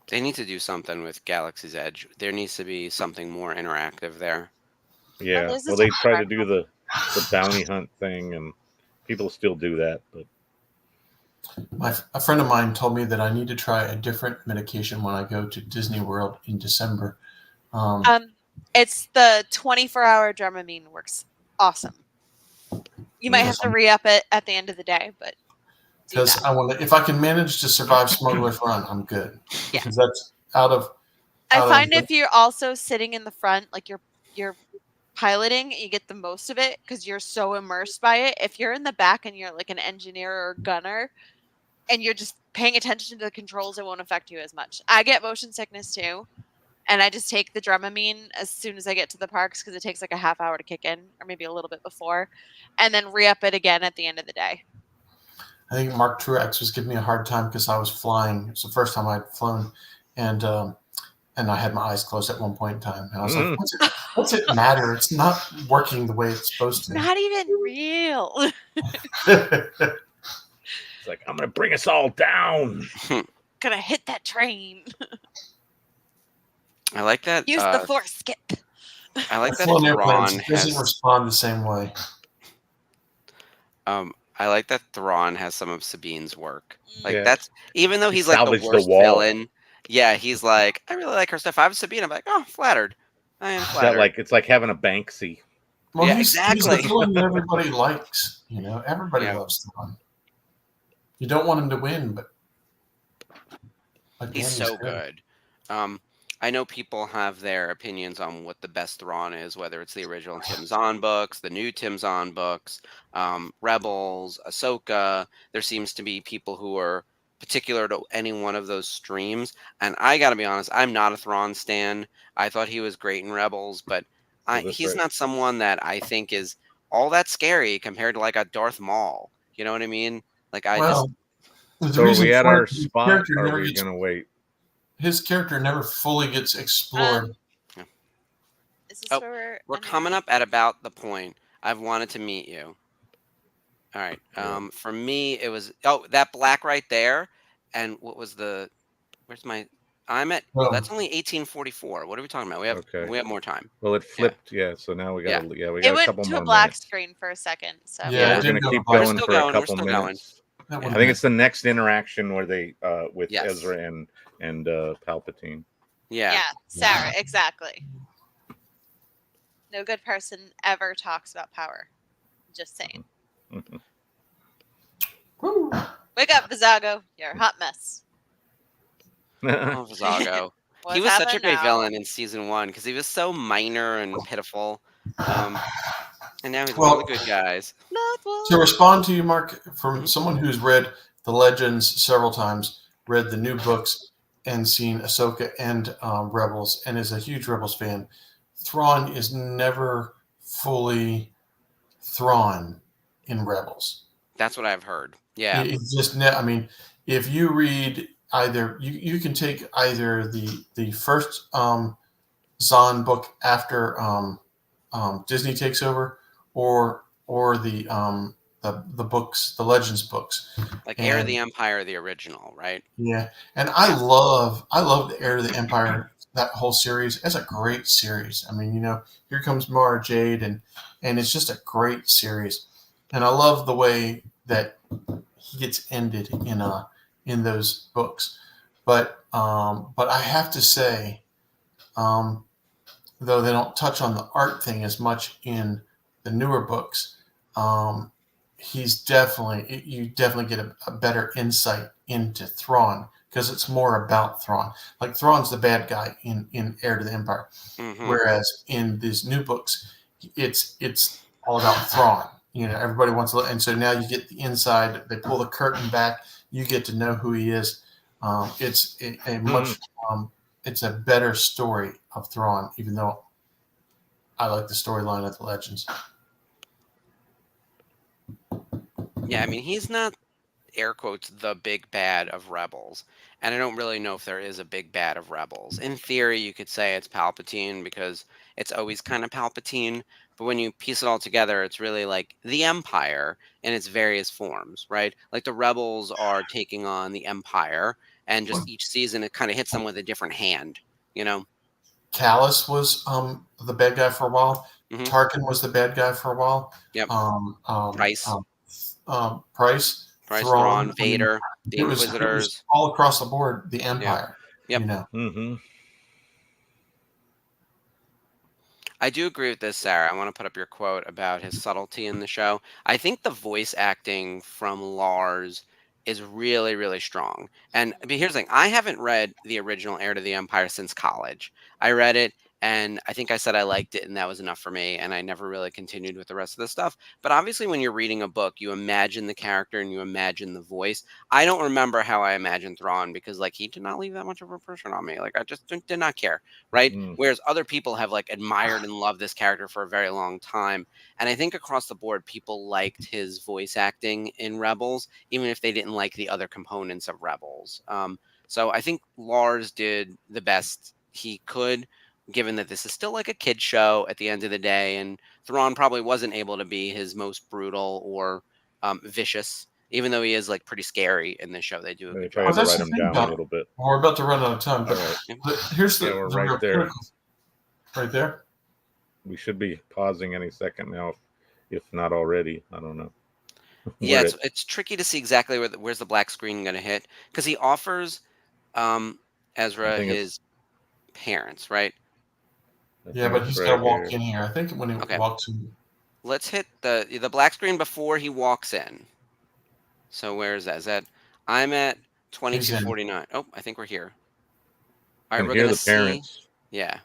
They need to do something with Galaxy's Edge. There needs to be something more interactive there. Yeah, there's well, this they try to do the bounty hunt thing, and people still do that. But A friend of mine told me that I need to try a different medication when I go to Disney World in December. It's the 24-hour Dramamine works awesome. You might have to re-up it at the end of the day, but because I want to. If I can manage to survive Smuggler's Run, I'm good. Yeah. Because that's out of. I find if you're also sitting in the front, like you're piloting, you get the most of it because you're so immersed by it. If you're in the back and you're like an engineer or gunner, and you're just paying attention to the controls, it won't affect you as much. I get motion sickness too, and I just take the Dramamine as soon as I get to the parks because it takes like a half hour to kick in, or maybe a little bit before, and then re-up it again at the end of the day. I think Mark Truex was giving me a hard time because I was flying. It was the first time I'd flown, and I had my eyes closed at one point in time, and I was like, "What's it matter? It's not working the way it's supposed to." Not even real. it's like, I'm gonna bring us all down. Gonna hit that train. I like that. Use the force skip. I like that Thrawn Thrawn doesn't has. respond the same way. I like that Thrawn has some of Sabine's work. Like Yeah. that's even though He he's like the salvaged the worst wall. villain. Yeah, he's like, I really like her stuff. I was Sabine. I'm like, oh, flattered. I am It's flattered. it's like having a Banksy. Well, Yeah, he's exactly. the villain that everybody likes. You know, everybody Yeah. loves Thrawn. You don't want him to win, but He's so good. I know people have their opinions on what the best Thrawn is, whether it's the original Tim Zahn books, the new Tim Zahn books, Rebels, Ahsoka. There seems to be people who are particular to any one of those streams. And I got to be honest, I'm not a Thrawn stan. I thought he was great in Rebels, but he's not someone that I think is all that scary compared to like a Darth Maul. You know what I mean? Like So are we at our spot? Or are we gonna wait? His character never fully gets explored. Is this we're coming up at about the point I've wanted to meet you. All right. For me, it was that black right there, and what was where's my? I'm at. Well, that's only 1844. What are we talking about? We have more time. Well, it flipped. Yeah. So now we got. Yeah, we got it a couple went to more a black minutes. screen for a second. So yeah, we're gonna keep going for a couple minutes. I think it's the next interaction where they with Ezra and Palpatine. Yeah, Sarah, exactly. No good person ever talks about power. Just saying. Wake up, Vizago. You're a hot mess. Oh, Vizago. He was such a great villain in season 1 because he was so minor and pitiful. And now he's one of the good guys. To respond to you, Mark, from someone who's read the Legends several times, read the new books, and seen Ahsoka and Rebels, and is a huge Rebels fan, Thrawn is never fully Thrawn in Rebels. That's what I've heard. Yeah. It's just, I mean, if you read either, you can take either the first Zahn book after Disney takes over, or the books, the Legends books, like Heir of the Empire, the original, right? Yeah, and I love the Heir of the Empire. That whole series, it's a great series. I mean, here comes Mara Jade, and it's just a great series, and I love the way that he gets ended in those books. But I have to say, though they don't touch on the art thing as much in the newer books, um, he's definitely you definitely get a better insight into Thrawn because it's more about Thrawn. Like Thrawn's the bad guy in Heir to the Empire, whereas in these new books, it's all about Thrawn. Everybody wants to, and so now you get the inside. They pull the curtain back. You get to know who he is. It's a much it's a better story of Thrawn, even though I like the storyline of the Legends. Yeah, I mean, he's not, air quotes, the big bad of Rebels. And I don't really know if there is a big bad of Rebels. In theory, you could say it's Palpatine because it's always kind of Palpatine. But when you piece it all together, it's really like the Empire in its various forms, right? Like the Rebels are taking on the Empire, and just each season it kind of hits them with a different hand, you know? Callus was the bad guy for a while. hmm Tarkin was the bad guy for a while. Yep. Um, um, Price, um, Price, Thrawn, Thrawn. I mean, Vader, the it was Inquisitors. all across the board the Yeah. Empire. Yep. Mm-hmm. I do agree with this, Sarah. I want to put up your quote about his subtlety in the show. I think the voice acting from Lars is really, really strong. But here's the thing: I haven't read the original Heir to the Empire since college. I read it, and I think I said I liked it, and that was enough for me. And I never really continued with the rest of the stuff. But obviously, when you're reading a book, you imagine the character and you imagine the voice. I don't remember how I imagined Thrawn because, like, he did not leave that much of a impression on me. Like, I just did not care, right? Whereas other people have like admired and loved this character for a very long time. And I think across the board, people liked his voice acting in Rebels, even if they didn't like the other components of Rebels. So I think Lars did the best he could, given that this is still like a kid show at the end of the day, and Thrawn probably wasn't able to be his most brutal or vicious, even though he is like pretty scary in this show. They do a good If I job. had to that's write the them thing down a about little bit. We're about to run out of time, but All right. here's the, Yeah, we're the right real there. critical. Right there. We should be pausing any second now, if not already. I don't know. Yeah, We're it's tricky to see exactly where's the black screen going to hit because he offers I Ezra think his parents, right? Yeah, but he's got to walk in here. I think when he Okay. walks in, Let's hit the black screen before he walks in. So where is that? Is that I'm at he's in. 2249. Oh, I think we're here. All right, can we're hear gonna the see. parents. Yeah,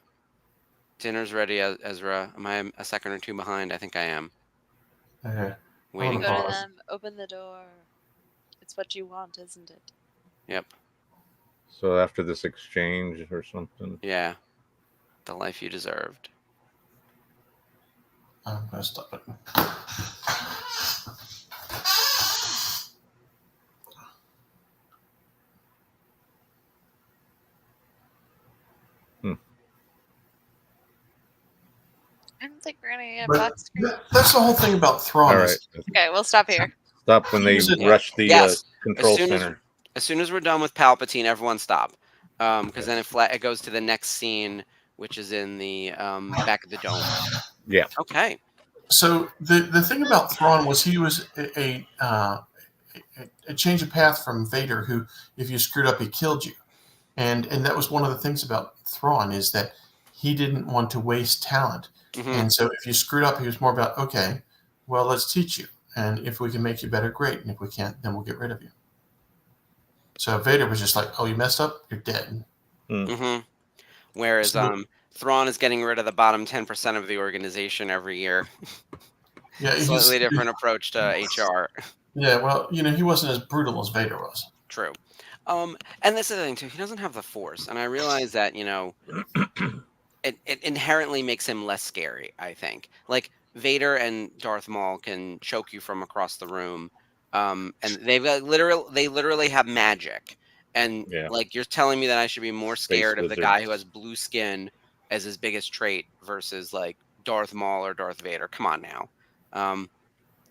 dinner's ready, Ezra. Am I a second or two behind? I think I am. Okay. Waiting. gonna Go to pause. them. Open the door. It's what you want, isn't it? Yep. So after this exchange or something. Yeah. The life you deserved. I'm gonna stop it. I don't think we're gonna get a But black screen. that's the whole thing about Thrawn. All right. Is Okay, we'll stop here. Stop when they Use it. rush the Yes. control As center. soon as we're done with Palpatine, everyone stop. Because then it goes to the next scene, which is in the back of the dome. Yeah. Okay. So the thing about Thrawn was he was a change of path from Vader, who, if you screwed up, he killed you. And that was one of the things about Thrawn, is that he didn't want to waste talent. hmm And so if you screwed up, he was more about, okay, well, let's teach you. And if we can make you better, great. And if we can't, then we'll get rid of you. So Vader was just like, oh, you messed up? You're dead. hmm Whereas Thrawn is getting rid of the bottom 10% of the organization every year. Yeah, Slightly different approach to HR. Yeah, well, he wasn't as brutal as Vader was. True. And this is the thing too. He doesn't have the Force, and I realize that it inherently makes him less scary. I think like Vader and Darth Maul can choke you from across the room, and they literally have magic. And Yeah. like you're telling me that I should be more scared of the wizards. guy who has blue skin as his biggest trait versus like Darth Maul or Darth Vader. Come on now.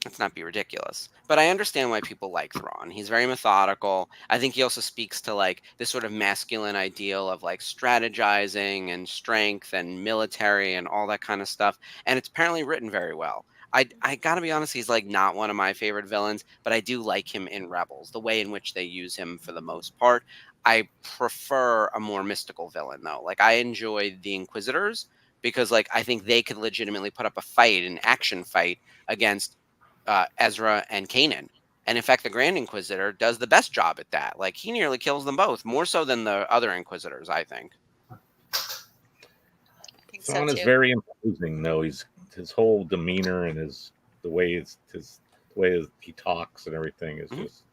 Let's not be ridiculous. But I understand why people like Thrawn. He's very methodical. I think he also speaks to like this sort of masculine ideal of like strategizing and strength and military and all that kind of stuff. And it's apparently written very well. I gotta be honest, he's like not one of my favorite villains, but I do like him in Rebels, the way in which they use him for the most part. I prefer a more mystical villain though. Like I enjoyed the Inquisitors because like I think they could legitimately put up a fight, an action fight against Ezra and Kanan. And in fact, the Grand Inquisitor does the best job at that. Like, he nearly kills them both, more so than the other Inquisitors, I think. I think so Thrawn is too. very imposing, though. His whole demeanor and the way he talks and everything is just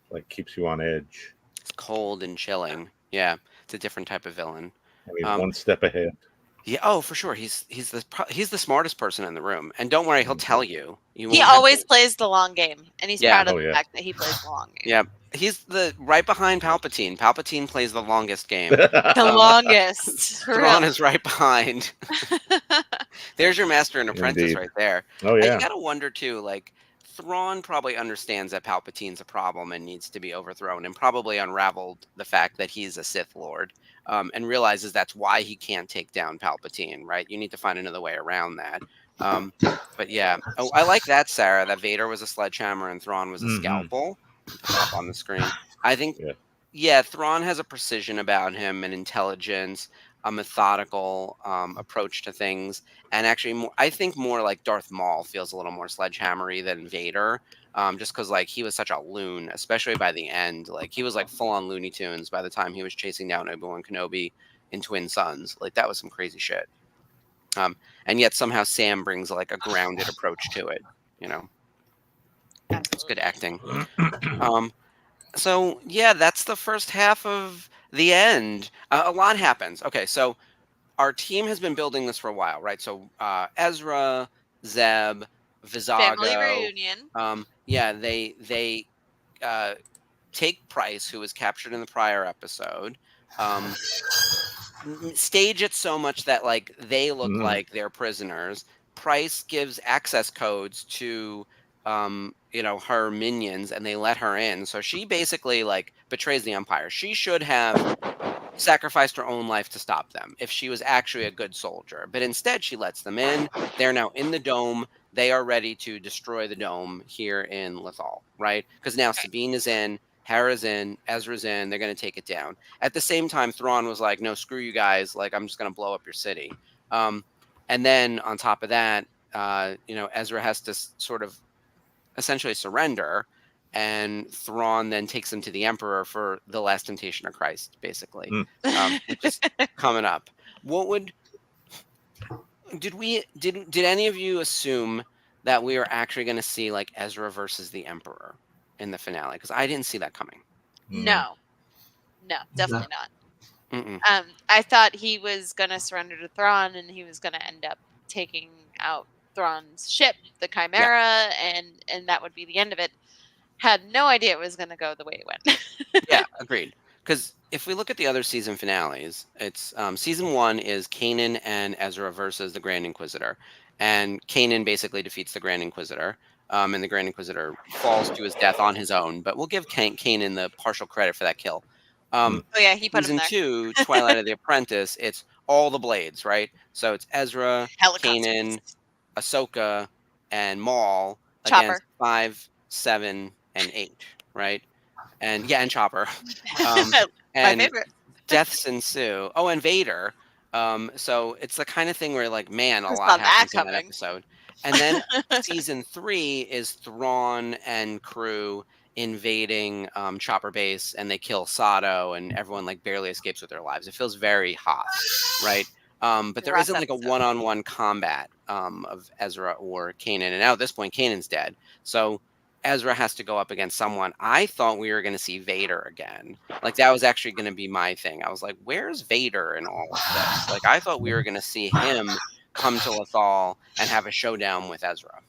like keeps you on edge. It's cold and chilling. Yeah, it's a different type of villain. And he's one step ahead. Yeah, oh, for sure. He's the smartest person in the room, and don't worry, he'll tell you. He won't have always to- plays the long game, and he's Yeah. proud of Oh, the yeah. fact that he plays the long game. Yeah, he's right behind Palpatine. Palpatine plays the longest game. The longest. for Thrawn real. is right behind. There's your master and apprentice Indeed. right there. Oh, yeah. You gotta wonder too, like, Thrawn probably understands that Palpatine's a problem and needs to be overthrown, and probably unraveled the fact that he's a Sith Lord, and realizes that's why he can't take down Palpatine, right? You need to find another way around that. But yeah. Oh, I like that, Sarah, that Vader was a sledgehammer and Thrawn was a scalpel. Put that up on the screen. I think, yeah, Thrawn has a precision about him, an intelligence, a methodical approach to things, and actually, I think more like Darth Maul feels a little more sledgehammery than Vader, just because like he was such a loon, especially by the end. Like, he was like full on Looney Tunes by the time he was chasing down Obi-Wan Kenobi in Twin Suns. Like, that was some crazy shit. And yet somehow Sam brings like a grounded approach to it. You know, it's good acting. So yeah, that's the first half of the end. A lot happens. Okay, so our team has been building this for a while, right? So Ezra, Zeb, Vizago, Family reunion. yeah, they take Price, who was captured in the prior episode, stage it so much that like they look like they're prisoners. Price gives access codes to her minions, and they let her in. So she basically like betrays the Empire. She should have sacrificed her own life to stop them if she was actually a good soldier. But instead, she lets them in. They're now in the dome. They are ready to destroy the dome here in Lothal, right? Because now Sabine is in, Hera's in, Ezra's in. They're going to take it down. At the same time, Thrawn was like, no, screw you guys. Like, I'm just going to blow up your city. And then on top of that, Ezra has to sort of essentially surrender, and Thrawn then takes him to the Emperor for the last temptation of Christ, basically, which is coming up. Did any of you assume that we were actually going to see like Ezra versus the Emperor in the finale? Because I didn't see that coming. No, definitely not. I thought he was going to surrender to Thrawn, and he was going to end up taking out Thrawn's ship, the Chimera, and that would be the end of it. Had no idea it was going to go the way it went. Yeah, agreed. Because if we look at the other season finales, it's season 1 is Kanan and Ezra versus the Grand Inquisitor, and Kanan basically defeats the Grand Inquisitor, and the Grand Inquisitor falls to his death on his own. But we'll give Kanan the partial credit for that kill. Oh yeah, he put him there. Season 2, Twilight of the Apprentice, it's all the blades, right? So it's Ezra, Kanan, Ahsoka, and Maul against 5, 7, and 8, right? And yeah, and Chopper. My And favorite. deaths ensue. Oh, and Vader. So it's the kind of thing where like, man, a Who lot saw that happens in that coming? episode. And then season 3 is Thrawn and crew invading Chopper base, and they kill Sato, and everyone like barely escapes with their lives. It feels very hot, right? But there Rough isn't like a episode. one-on-one combat of Ezra or Kanan. And now at this point, Kanan's dead. So Ezra has to go up against someone. I thought we were going to see Vader again. Like, that was actually going to be my thing. I was like, where's Vader in all of this? Like, I thought we were going to see him come to Lothal and have a showdown with Ezra.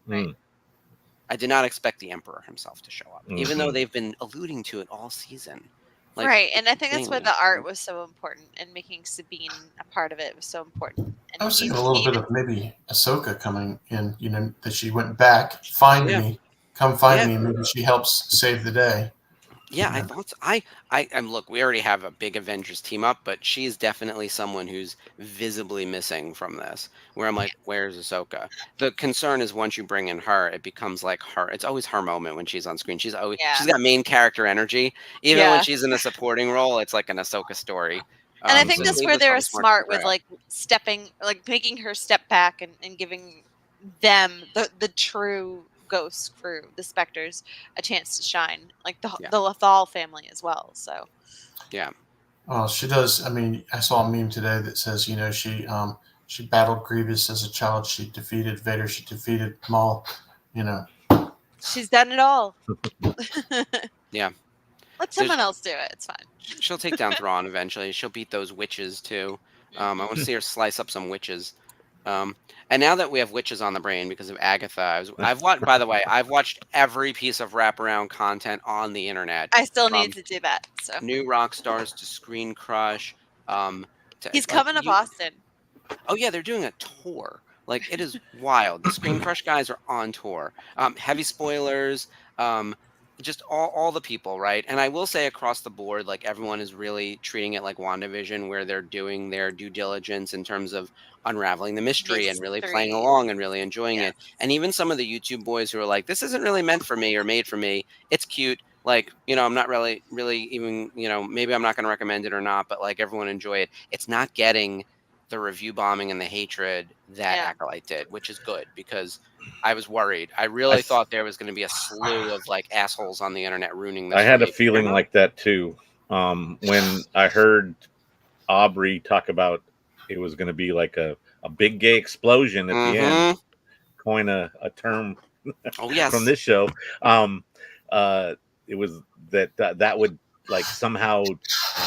Right? I did not expect the Emperor himself to show up, even though they've been alluding to it all season. Like, right, and I think that's why mainly. the art was so important, and making Sabine a part of it was so important. And I was thinking he- a little he bit of maybe Ahsoka coming in, that she went back, find me, come find me, and maybe she helps save the day. Yeah, I thought so. I'm look, we already have a big Avengers team up, but she's definitely someone who's visibly missing from this. Where I'm like, where's Ahsoka? The concern is once you bring in her, it becomes like her. It's always her moment when she's on screen. She's always she's got main character energy. Even when she's in a supporting role, it's like an Ahsoka story. And I think so that's it where was they're probably smart to with grab. making her step back and giving them the true Ghost crew, the Spectres, a chance to shine, like the Yeah. Lethal family as well. So Yeah. Well, she does. I mean, I saw a meme today that says, she battled Grievous as a child. She defeated Vader. She defeated Maul. she's done it all. Yeah. Let someone else do it. It's fine. She'll take down Thrawn eventually. She'll beat those witches too. I want to see her slice up some witches. And now that we have witches on the brain because of Agatha, I've watched. By the way, I've watched every piece of wraparound content on the internet. I still from need to do that. So New rock stars to Screen Crush. he's coming to Boston. Oh yeah, they're doing a tour. Like it is wild. The Screen Crush guys are on tour. Heavy spoilers. Just all the people, right? And I will say across the board, like everyone is really treating it like WandaVision, where they're doing their due diligence in terms of unraveling the mystery and really playing along and really enjoying it. And even some of the YouTube boys who are like, this isn't really meant for me or made for me. It's cute. Like, I'm not really even, maybe I'm not going to recommend it or not, but like everyone enjoy it. It's not getting the review bombing and the hatred that Acolyte did, which is good because I was worried. I really thought there was going to be a slew of like assholes on the internet ruining this. I had a feeling like that too. When I heard Aubrey talk about it was going to be like a big gay explosion at the end, coin a term from this show. It was that would like somehow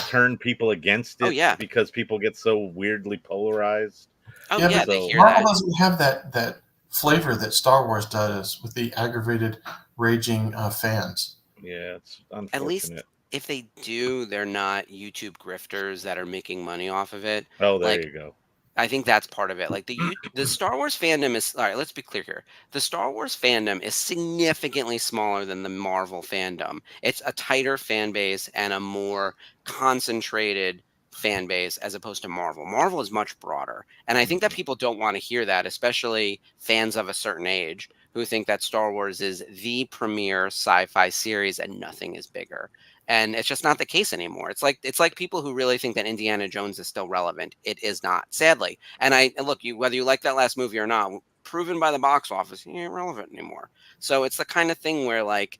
turn people against it because people get so weirdly polarized. They hear Marvel that. doesn't have that flavor that Star Wars does with the aggravated, raging fans. Yeah, it's unfortunate. At least if they do, they're not YouTube grifters that are making money off of it. Oh, there you go. I think that's part of it. Like the Star Wars fandom is all right. Let's be clear here. The Star Wars fandom is significantly smaller than the Marvel fandom. It's a tighter fan base and a more concentrated fan base as opposed to Marvel. Marvel is much broader, and I think that people don't want to hear that, especially fans of a certain age who think that Star Wars is the premier sci-fi series and nothing is bigger. And it's just not the case anymore. It's like people who really think that Indiana Jones is still relevant. It is not, sadly. And look, whether you like that last movie or not, proven by the box office, he ain't relevant anymore. So it's the kind of thing where like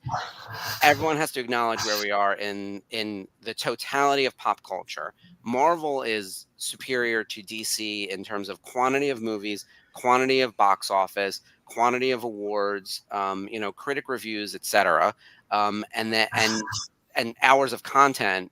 everyone has to acknowledge where we are in the totality of pop culture. Marvel is superior to DC in terms of quantity of movies, quantity of box office, quantity of awards, critic reviews, etc. And hours of content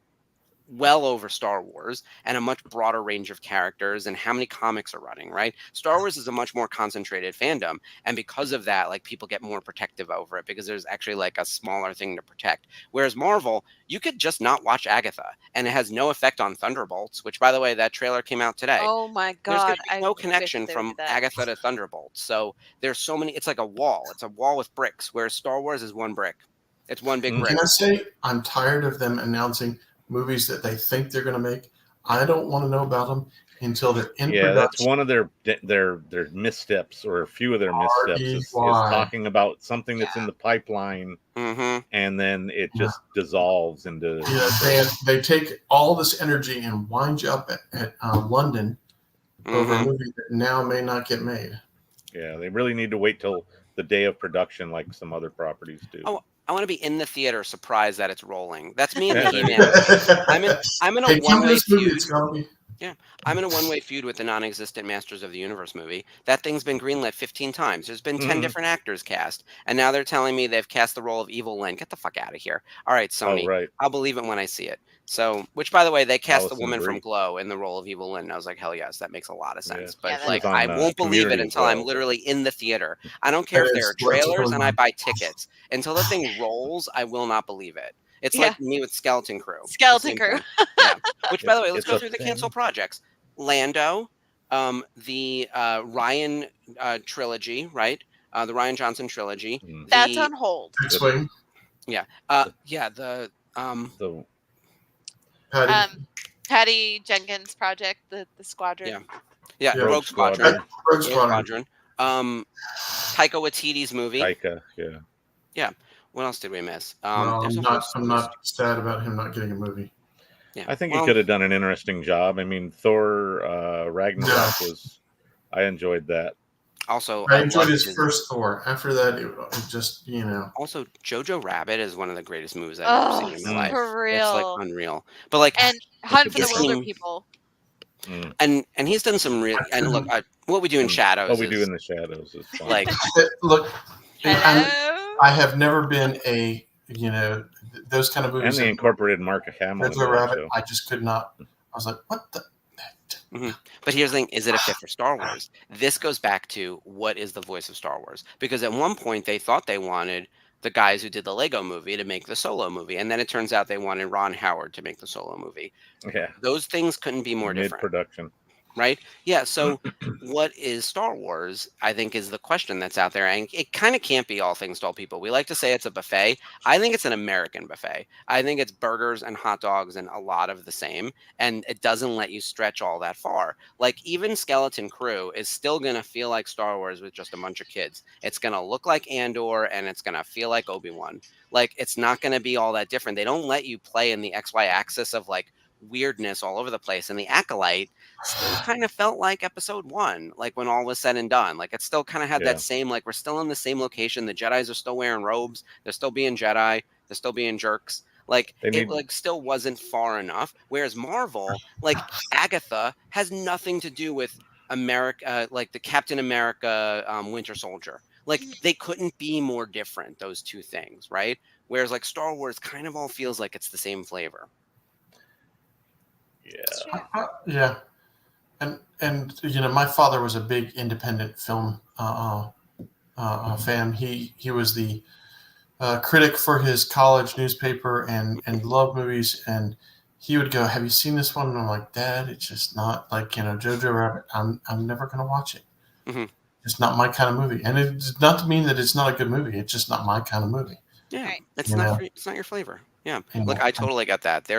well over Star Wars and a much broader range of characters and how many comics are running, right? Star Wars is a much more concentrated fandom. And because of that, like people get more protective over it because there's actually like a smaller thing to protect. Whereas Marvel, you could just not watch Agatha and it has no effect on Thunderbolts, which by the way, that trailer came out today. Oh my God. There's going to be no connection from Agatha to Thunderbolts. So there's so many, it's like a wall. It's a wall with bricks, whereas Star Wars is one brick. It's one big brick. Can I say I'm tired of them announcing movies that they think they're going to make? I don't want to know about them until they're in production. That's one of their missteps, or a few of their missteps, is talking about something that's in the pipeline, and then it just dissolves into. They take all this energy and wind you up at London over a movie that now may not get made. Yeah, they really need to wait till the day of production, like some other properties do. Oh, I want to be in the theater, surprised that it's rolling. That's me and the He-Man. I'm in a one-way feud. Yeah, I'm in a one-way feud with the non-existent Masters of the Universe movie. That thing's been greenlit 15 times. There's been 10 different actors cast, and now they're telling me they've cast the role of Evil Lynn. Get the fuck out of here! All right, Sony. I'll believe it when I see it. So, which by the way, they cast the woman from Glow in the role of Evil Lynn. And I was like, hell yes, that makes a lot of sense. But I won't believe it until I'm literally in the theater. I don't care if there are trailers and I buy tickets. Until the thing rolls, I will not believe it. It's like me with Skeleton Crew. Which, by the way, let's go through the cancel projects. Lando, the Ryan trilogy, right? The Ryan Johnson trilogy. That's on hold. Patty Jenkins project, the Squadron. Rogue Squadron. Taika Waititi's movie. Yeah. What else did we miss? I'm not sad about him not getting a movie. Yeah. I think he could have done an interesting job. I mean, Thor Ragnarok I enjoyed that. Also, I I enjoyed loved his his. first Thor. After that, it just Also, Jojo Rabbit is one of the greatest movies I've ever seen Oh, in my Mm. life. for It's like real. unreal. But like, And That's a Hunt for the different. Wilder seem- People. Mm. and he's done some real. And look, What We Do in And Shadows What We Do is in the Shadows is fun. like, look. Hello. I have never been a those kind of and movies. the incorporated Mark Hamill into Jojo that Rabbit. show. I just could not. I was like, what the. But here's the thing: is it a fit for Star Wars? This goes back to what is the voice of Star Wars? Because at one point they thought they wanted the guys who did the Lego movie to make the Solo movie, and then it turns out they wanted Ron Howard to make the Solo movie. Yeah, Those things couldn't be more mid different. production. Right? Yeah. So, what is Star Wars? I think is the question that's out there, and it kind of can't be all things to all people. We like to say it's a buffet. I think it's an American buffet. I think it's burgers and hot dogs and a lot of the same, and it doesn't let you stretch all that far. Like even Skeleton Crew is still gonna feel like Star Wars with just a bunch of kids. It's gonna look like Andor, and it's gonna feel like Obi-Wan. Like it's not gonna be all that different. They don't let you play in the XY axis of like weirdness all over the place, and the Acolyte still kind of felt like episode 1, like when all was said and done. Like it still kind of had Yeah. that same, like we're still in the same location. The Jedis are still wearing robes. They're still being Jedi. They're still being jerks. Like They it need like still wasn't far enough. Whereas Marvel, like Agatha has nothing to do with America, like the Captain America Winter Soldier. Like they couldn't be more different, those two things, right? Whereas like Star Wars kind of all feels like it's the same flavor. yeah. It's true. Yeah, and my father was a big independent film fan. He was the critic for his college newspaper and loved movies. And he would go, "Have you seen this one?" And I'm like, "Dad, it's just not like Jojo Rabbit. I'm never gonna watch it. Mhm. It's not my kind of movie." And it's not to mean that it's not a good movie. It's just not my kind of movie. Yeah, Right. it's You not know, it's not your flavor. Yeah, you look, know. I totally get that.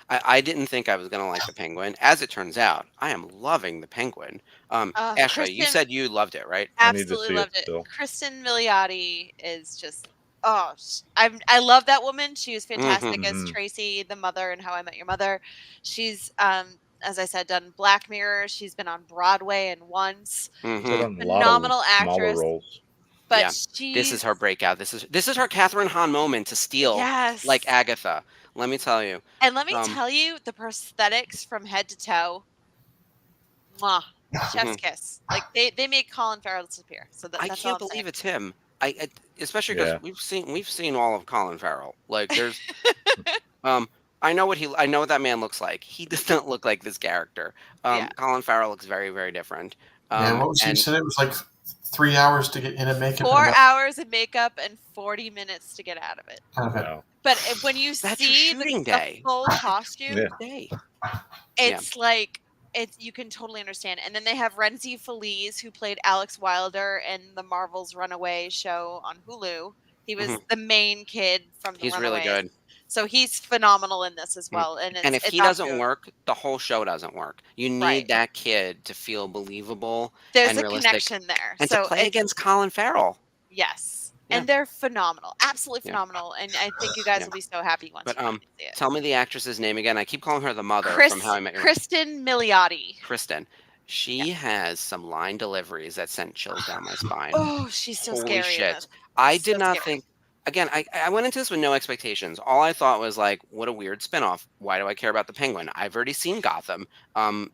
I didn't think I was gonna like the Penguin. As it turns out, I am loving the Penguin. Ashley, you Kristen said you loved it, right? I need to absolutely see it loved it. still. Kristen Milioti is just I love that woman. She was fantastic as Mhm. Tracy, the mother in How I Met Your Mother. She's as I said, done Black Mirror. She's been on Broadway and Once. She's Hmm. done a lot of Phenomenal smaller actress, roles. but Yeah, this is she's her breakout. This is her Catherine Hahn moment to steal like yes. Agatha. Let me tell you. And let me Um, tell you, the prosthetics from head to toe, mwah, chef's mhm. kiss. Like they made Colin Farrell disappear. So I that's all can't I'm saying. believe it's him. Especially because Yeah. we've seen all of Colin Farrell. Like there's I know what that man looks like. He does not look like this character. Yeah. Colin Farrell looks very, very different. Yeah, what was he And said? It was like 3 hours to get in a makeup. 4 hours of makeup and 40 minutes to get out of it. Okay. Wow. But when you That's your see shooting the day. full costume, Yeah. Day. it's like you can totally understand. And then they have Renzi Feliz, who played Alex Wilder in the Marvel's Runaway show on Hulu. He was Mhm. the main kid from the He's really Runaways. good. So he's phenomenal in this as Mhm. well. And And it's if he off doesn't to work, the whole show doesn't work. You need right. that kid to feel believable There's and a realistic, connection there. and to So play it's against Colin Farrell. yes. Yeah. And they're phenomenal. Absolutely Yeah. phenomenal. And I think you guys Yeah. will be so happy once But you finally see it. tell me the actress's name again. I keep calling her the mother from How I Met Your Mother. Kristen Milioti. Kristen. She has some line deliveries that sent chills down my spine. Oh, she's so Holy scary in shit. this. I So did not scary. think. Again, I went into this with no expectations. All I thought was like, what a weird spinoff. Why do I care about the Penguin? I've already seen Gotham.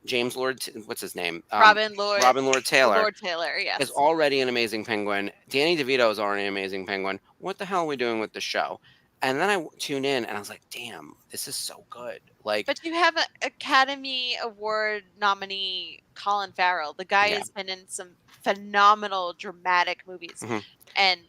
James Lord, what's his name? Robin Lord Taylor Lord Taylor, is yes. already an amazing Penguin. Danny DeVito is already an amazing Penguin. What the hell are we doing with the show? And then I tune in and I was like, damn, this is so good. Like, But you have an Academy Award nominee Colin Farrell. The guy Yeah. has been in some phenomenal dramatic movies. Mhm. And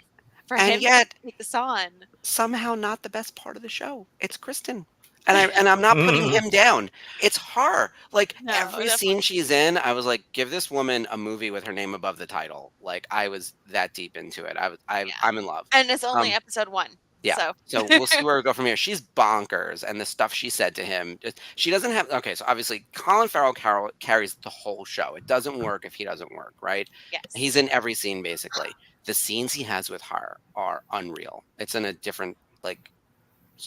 for And him yet- to take this on. somehow not the best part of the show. It's Kristen. And I'm not putting him down. It's her. Like No, every definitely. scene she's in, I was like, give this woman a movie with her name above the title. Like I was that deep into it. I'm in love. And it's only Um, episode 1. Yeah. So, we'll see where we go from here. She's bonkers, and the stuff she said to him. She doesn't have. Okay, so obviously Colin Farrell carries the whole show. It doesn't work if he doesn't work, right? yes. He's in every scene basically. The scenes he has with her are unreal. It's in a different like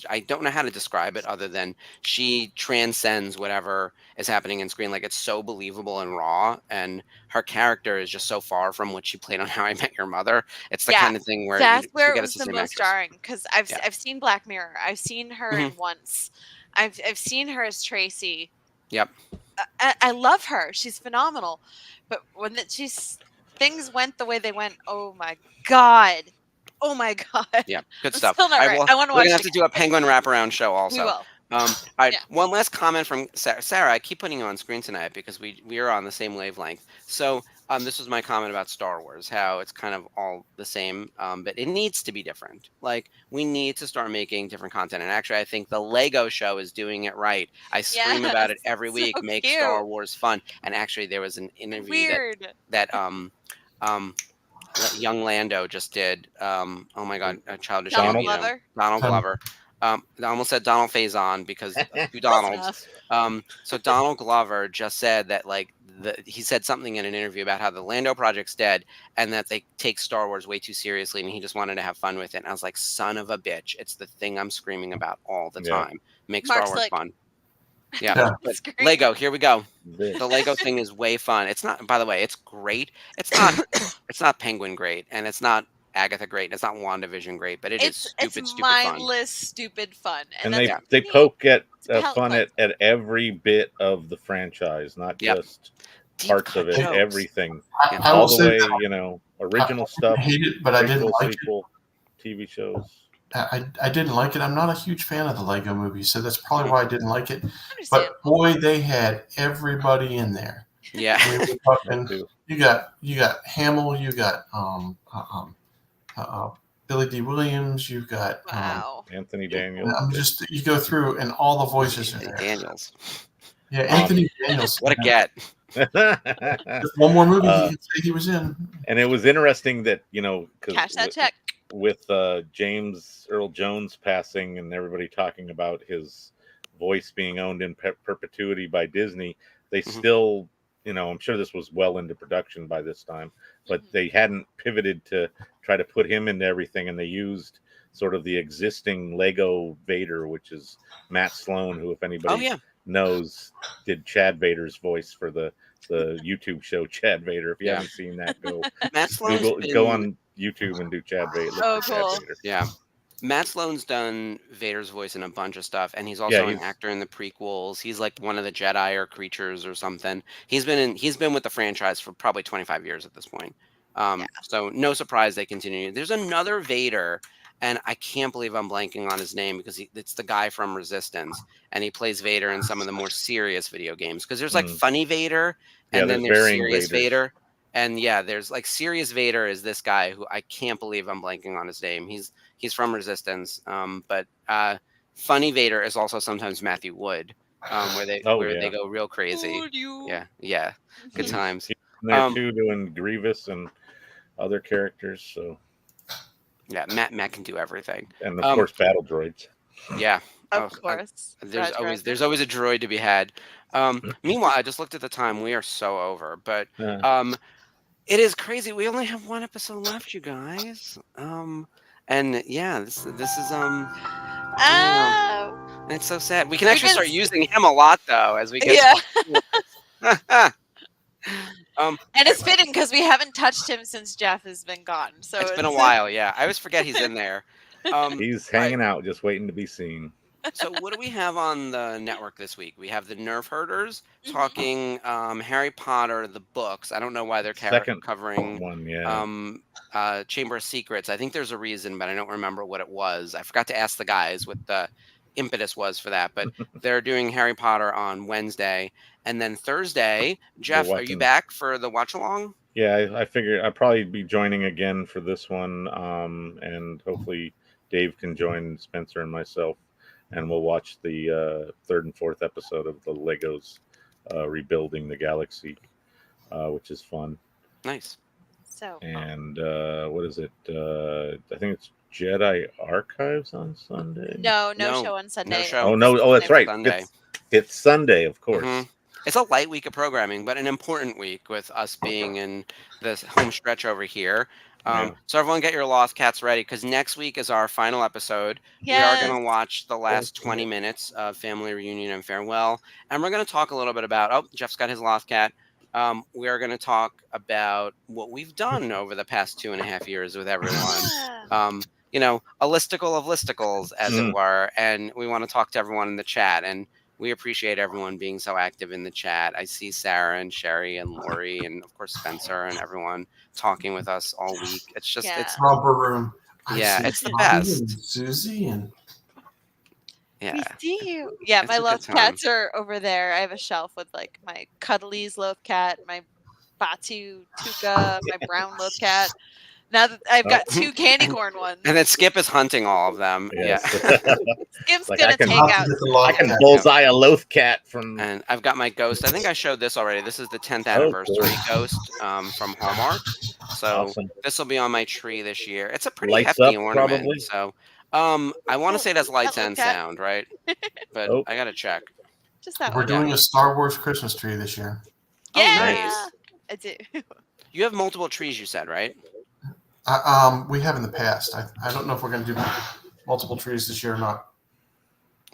I don't know how to describe it other than she transcends whatever is happening in screen. Like it's so believable and raw, and her character is just so far from what she played on How I Met Your Mother. It's the Yeah, kind of thing where you that's where it forget was it's the the same most actress. jarring because Yeah. I've seen Black Mirror. I've seen her Mhm. in Once. I've seen her as Tracy. Yep. I love her. She's phenomenal. But when things went the way they went, oh my god. Oh my god. Yeah, good I'm stuff. still not All right, right. well, I want to we're watch gonna it have to again. do a Penguin wraparound show We also. will. All right, Yeah. one last comment from Sarah. Sarah, I keep putting you on screen tonight because we are on the same wavelength. So this was my comment about Star Wars, how it's kind of all the same, but it needs to be different. Like we need to start making different content. And actually, I think the Lego show is doing it right. I scream about it Yes. every So week. Make cute. Star Wars fun. And actually, there was an interview Weird. that um young Lando just did. Oh my God, Childish Donald Donald? Gambino, Glover. Donald Glover. I almost said Donald Faison because two Close Donalds. enough. So Donald Glover just said that like he said something in an interview about how the Lando project's dead and that they take Star Wars way too seriously and he just wanted to have fun with it. And I was like, son of a bitch! It's the thing I'm screaming about all the Yeah. time. Make Star Mark's Wars like fun. Yeah, Yeah. but scream. Lego, here we go. This. The Lego thing is way fun. It's not, by the way, it's great. It's not, it's not Penguin great, and it's not Agatha great, and it's not WandaVision great, but it is It's stupid, stupid fun. mindless, stupid fun, and And that's Yeah. they neat. poke at It's palate fun cleanser. at every bit of the franchise, not Yep. just Deep parts cut of it, jokes. everything. Yeah. I All will the say way, that original I stuff, hate it, but I didn't prequel, like it. sequel, TV shows. I didn't like it. I'm not a huge fan of the Lego movie, so that's probably why I didn't like it. Understand. But boy, they had everybody in there. Yeah. I mean, we're Me talking, too. you got Hamill, you got Billy D. Williams, you've got Wow. Anthony and Daniels. I'm just you go through and all the voices are Anthony there. Daniels. Yeah, Anthony Daniels. What a get. Just one more movie he could say he was in. And it was interesting that because Cash that check. with James Earl Jones passing and everybody talking about his voice being owned in perpetuity by Disney, they Mhm. still, I'm sure this was well into production by this time, but Mhm. they hadn't pivoted to try to put him into everything, and they used sort of the existing Lego Vader, which is Matt Sloan, who, if anybody Oh yeah. knows, did Chad Vader's voice for the YouTube show Chad Vader. If you Yeah. haven't seen that, go Matt Sloan's Google, been, go on YouTube and do Chad Vader. Look Oh, for Chad cool. Vader. Yeah. Matt Sloan's done Vader's voice in a bunch of stuff, and he's Yeah, also an actor in the prequels. He's like one of the Jedi or creatures or something. He's been with the franchise for probably 25 years at this point. Yeah. So no surprise they continue. There's another Vader, and I can't believe I'm blanking on his name because it's the guy from Resistance, and he plays Vader in some of the more serious video games. Because there's like funny Vader, Yeah, and then there's there's varying serious Vaders. Vader. And yeah, there's like serious Vader is this guy who I can't believe I'm blanking on his name. He's from Resistance. But funny Vader is also sometimes Matthew Wood, where they yeah. go real crazy. Would you? Yeah, good He's- times. He's in there Um, too, doing Grievous and other characters. So, Yeah, Matt can do everything. and of course, battle droids. Yeah, Of oh, course. there's Roger. always a droid to be had. Meanwhile, I just looked at the time. We are so over, but it is crazy. We only have one episode left, you guys. And yeah, this is Oh. it's so sad. We can actually can start using him a lot though as we get. Yeah. And And it's fitting because we haven't touched him since Jeff has been gone. So it's been a while. Yeah, I always forget he's in there. He's hanging out, just waiting to be seen. So what do we have on the network this week? We have the Nerf Herders talking Harry Potter, the books. I don't know why they're Second covering one, yeah. Chamber of Secrets. I think there's a reason, but I don't remember what it was. I forgot to ask the guys what the impetus was for that, but they're doing Harry Potter on Wednesday. And then Thursday, Jeff, are you watching- back for the watch along? Yeah, I figure I'll probably be joining again for this one, and hopefully Dave can join Spencer and myself, and we'll watch the third and fourth episode of the Legos rebuilding the galaxy, which is fun. Nice. So And what is it? I think it's Jedi Archives on Sunday. no No, show on Sunday. show. Oh no! Oh, that's right. Sunday. It's Sunday, of course. Mhm. It's a light week of programming, but an important week with us being in this home stretch over here. Yeah. So everyone get your Lost Cats ready because next week is our final episode. We are Yes. going to watch the last 20 minutes of Family Reunion and Farewell. And we're going to talk a little bit about, oh, Jeff's got his Lost Cat. We are going to talk about what we've done over the past 2.5 years with everyone. Yeah. You know, a listicle of listicles, as it Mm. were. And we want to talk to everyone in the chat. And we appreciate everyone being so active in the chat. I see Sarah and Sherry and Lori and, of course, Spencer and everyone talking with us all week. It's just, Yeah. it's, Romper room. I Yeah, see it's the Bobby best. And Susie and We yeah. see you. Yeah, It's my a good loaf time. cats are over there. I have a shelf with like my Cuddly's loaf cat, my Batu Tuca, my brown loaf cat. Now that I've got 2 candy corn ones. And then Skip is hunting all of them. Yes. Yeah. Skip's Like, gonna I can- take I'll have out. to get the log I can cat. bullseye a loaf cat from. And I've got my ghost. I think I showed this already. This is the 10th Oh, anniversary cool. ghost from Hallmark. So Awesome. this will be on my tree this year. It's a pretty Lights hefty up, ornament. probably? So I want to say that's lights Hello, and cat. sound, right? But Oh. I gotta check. Just that We're one. doing a Star Wars Christmas tree this year. Oh, Yeah. nice. I do. You have multiple trees, you said, right? We have in the past. I don't know if we're going to do multiple trees this year or not.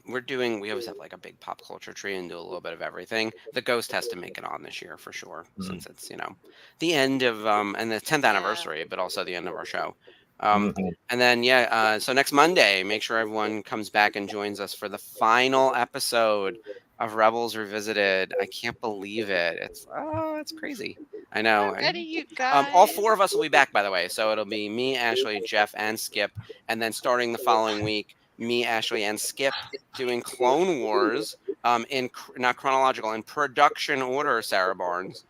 We always have like a big pop culture tree and do a little bit of everything. The ghost has to make it on this year for sure, since it's, the end of and the 10th anniversary, but also the end of our show. Mhm. And then so next Monday, make sure everyone comes back and joins us for the final episode of Rebels Revisited. I can't believe it. It's crazy. I know. Ready, you guys. All 4 of us will be back, by the way. So it'll be me, Ashley, Jeff, and Skip. And then starting the following week, me, Ashley, and Skip doing Clone Wars not chronological, in production order, Sarah Barnes,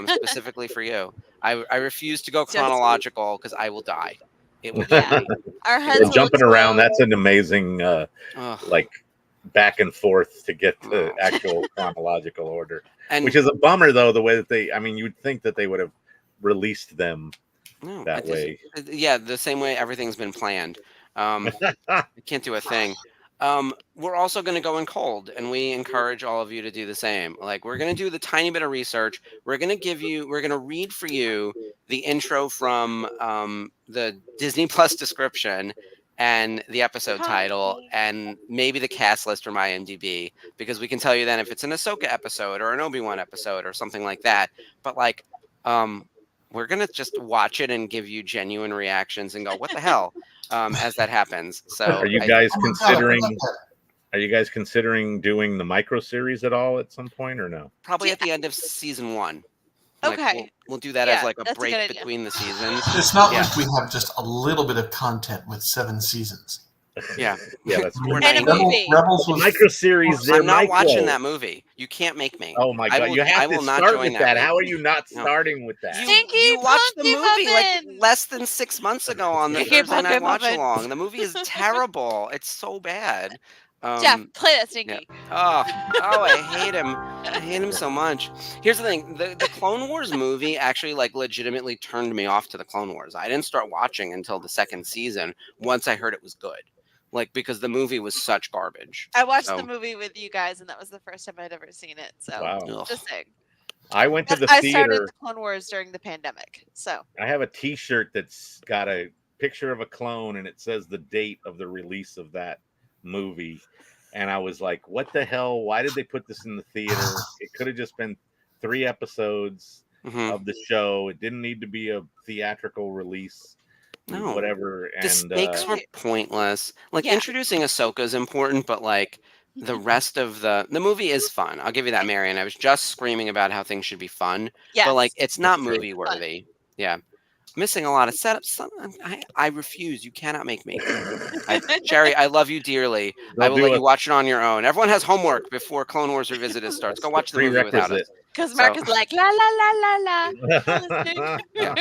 specifically for you. I refuse to go Just- chronological because I will die. It will Yeah. kill me. Our So heads will jumping around, explode. that's an amazing, Ugh. like, back and forth to get the Wow. actual chronological order. And Which is a bummer, though, the way that you'd think that they would have released them no, that way. Yeah, the same way everything's been planned. I can't do a thing. We're also going to go in cold, and we encourage all of you to do the same. Like, we're going to do the tiny bit of research. We're going to read for you the intro from the Disney Plus description and the episode title, and maybe the cast list from IMDb, because we can tell you then if it's an Ahsoka episode or an Obi-Wan episode or something like that. But like, we're going to just watch it and give you genuine reactions and go, what the hell? As that happens. So Are you guys Oh my God, I considering? forgot that. Are you guys considering doing the micro series at all at some point, or no? probably Yeah. at the end of season 1. Okay. We'll do that Yeah, as like a that's a break good idea. between the seasons. It's not Yeah. like we have just a little bit of content with 7 seasons. Yeah. Yeah, that's We're true. And a 90. movie. Rebels The was micro series. I'm not watching that movie. You can't make me. Oh my I god! will- You I have to will not start join with that that. How are you not No. starting with that? Stinky You watched the Punky movie like Muffin! less than 6 months ago on the Stinky Thursday Punky Night Watch Muffin. Along. The movie is terrible. It's so bad. Jeff, play that Stinky. Oh, I hate him. I hate him so much. Here's the thing: the Clone Wars movie actually like legitimately turned me off to the Clone Wars. I didn't start watching until the 2nd season once I heard it was good, like because the movie was such garbage. I watched So- the movie with you guys, and that was the first time I'd ever seen it. So Wow! Ugh. just saying. I went to the I started theater. the Clone Wars during the pandemic. So I have a T-shirt that's got a picture of a clone, and it says the date of the release of that movie. And I was like, "What the hell? Why did they put this in the theater? It could have just been 3 episodes Mhm. of the show. It didn't need to be a theatrical release, No. whatever." The stakes were pointless. Like Yeah. introducing Ahsoka is important, but like the rest of the movie is fun. I'll give you that, Marion. I was just screaming about how things should be fun, yes. but like it's not That's true. movie worthy. Yeah, missing a lot of setups. I refuse. You cannot make me. Sherry, I love you dearly. I will let you watch it on your own. Everyone has homework before Clone Wars Revisited starts. Go watch the movie without us. Because Mark is like la la la la la. Yeah.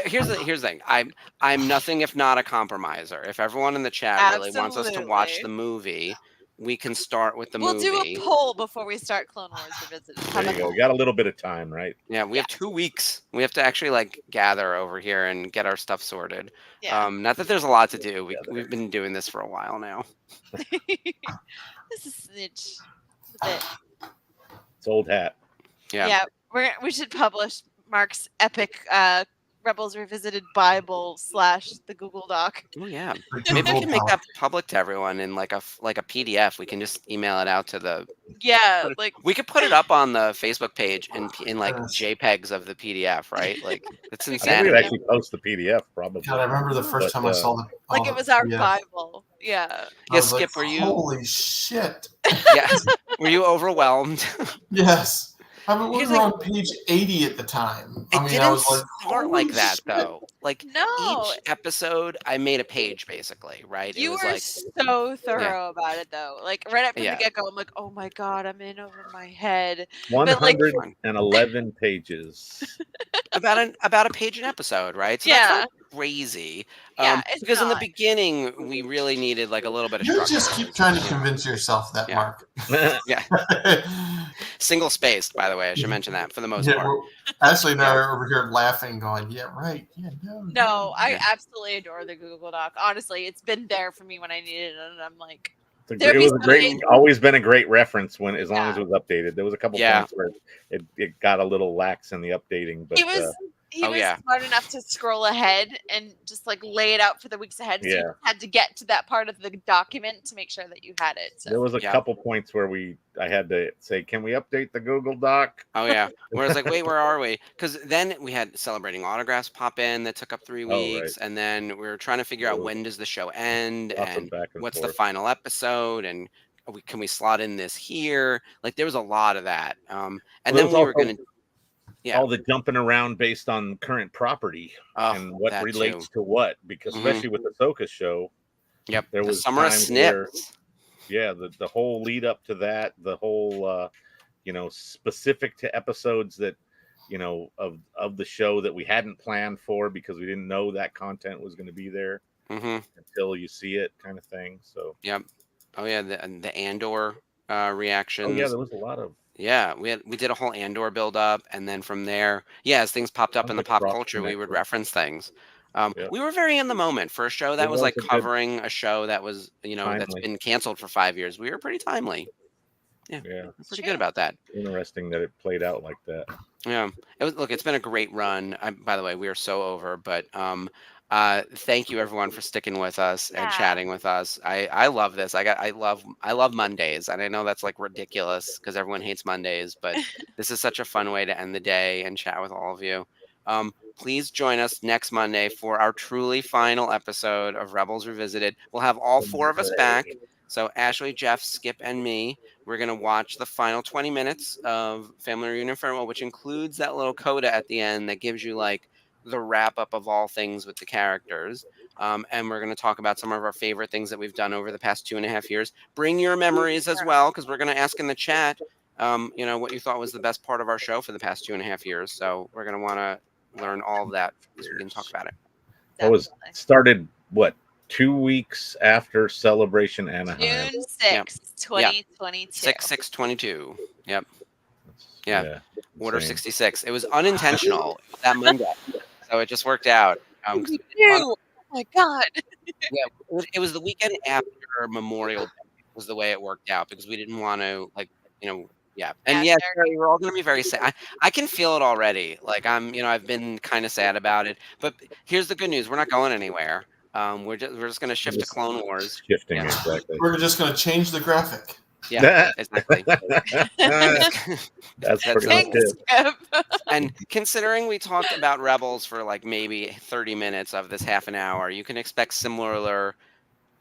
Here's the thing. I'm nothing if not a compromiser. If everyone in the chat really wants us to watch Absolutely. the movie, we can start with the We'll movie. do a poll before we start Clone Wars Revisited. How There you about go. that? We got a little bit of time, right? Yeah, we have 2 weeks. We have to actually like gather over here and get our stuff sorted. Yeah. Not that there's a lot to do. We've been doing this for a while now. This is snitch. A bit. It's old hat. Yeah. We should publish Mark's epic Rebels Revisited Bible / the Google Doc. Oh yeah, The maybe we Google can make Doc. that public to everyone in like a PDF. We can just email it out to the. Yeah, Put it- like we could put it up on the Facebook page in like Yes. JPEGs of the PDF, right? Like that's We I think we could insanity. actually post the PDF probably. God, I remember the first But, time I saw the. like all it was the our PDF. Bible. Yeah. I was Skip, like, were you? holy shit! Yeah, were you overwhelmed? Yes. I mean, we Because, were like, on page 80 at the time. I It mean, didn't I was like, start like holy that shit. though. Like No, each episode, I made a page basically, right? you it was were like, so thorough about it though. Like right from the yeah, get go, I'm like, oh my god, I'm in over my head. But like, 111 pages. about a page an episode, right? So yeah, that's not crazy. yeah, it's Because in the not. beginning, we really needed like a little bit of You structure. just keep trying to convince yourself that, Yeah. Mark. Yeah, single spaced, by the way. I should mention that for the most Yeah, part. well, Ashley and I are over here laughing, going, "Yeah, right. Yeah, No, I Yeah. absolutely adore the Google Doc. Honestly, it's been there for me when I needed it, and I'm like, It There'd be was a some great, days- always been a great reference when, as long as Yeah. it was updated. There was a couple Yeah. points where it got a little lax in the updating, but he was Oh, yeah. smart enough to scroll ahead and just like lay it out for the weeks ahead. So you Yeah. had to get to that part of the document to make sure that you had it. So there was a Yeah. couple points where I had to say, "Can we update the Google Doc?" Oh yeah. Whereas like, wait, where are we? Because then we had celebrating autographs pop in that took up 3 Oh, right. weeks, and then we were trying to figure out There was when does the show end Lots of and back and what's the forth. final episode and can we slot in this here? Like there was a lot of that. And Well, then there we was were gonna. Yeah. all the jumping around based on current property Oh, and what that relates too. to what, because Mhm. especially with the Ahsoka show, Yep. there the was summer of times where, snips. yeah, the whole lead up to that, the whole specific to episodes that of the show that we hadn't planned for because we didn't know that content was going to be there Mm-hmm. until you see it, kind of thing. So Yep. Oh yeah, the Andor reactions. oh yeah, there was a lot of Yeah, we did a whole Andor build up, and then from there, yeah, as things popped up in the Like pop cross culture, we would connection. reference things. Yep. We were very in the moment for a show that It was was like a good- covering a show that was that's Timely. been canceled for 5 years. We were pretty timely. Yeah, We're pretty True. good about that. interesting that it played out like that. Yeah, it's been a great run. By the way, we are so over, but thank you everyone for sticking with us and Yeah. chatting with us. I love this. I love Mondays, and I know that's like ridiculous because everyone hates Mondays, but this is such a fun way to end the day and chat with all of you. Please join us next Monday for our truly final episode of Rebels Revisited. We'll have all 4 of us back. So Ashley, Jeff, Skip, and me. We're going to watch the final 20 minutes of Family Reunion Farewell, which includes that little coda at the end that gives you like the wrap up of all things with the characters. And we're going to talk about some of our favorite things that we've done over the past 2.5 years. Bring your memories as well, because we're going to ask in the chat, what you thought was the best part of our show for the past 2.5 years. So we're going to want to learn all of that as we can talk about it. That was Definitely. started 2 weeks after Celebration Anaheim. June 6th, 2022. 6/6/22. Yep. Yeah. Yeah. Order insane. 66. It was unintentional that Monday, so it just worked out. 'Cause we didn't wanna- Oh my god. yeah, it was the weekend after Memorial Day was the way it worked out because we didn't want to yeah. And Yeah, yeah, sure. Terry, we're all going to be very sad. I can feel it already. Like I've been kind of sad about it. But here's the good news: we're not going anywhere. We're just going to shift to Clone Wars. Shifting Yeah. exactly. We're just going to change the graphic. Yeah, exactly. That's pretty much Thanks, it. Skip. And considering we talked about Rebels for like maybe 30 minutes of this half an hour, you can expect similar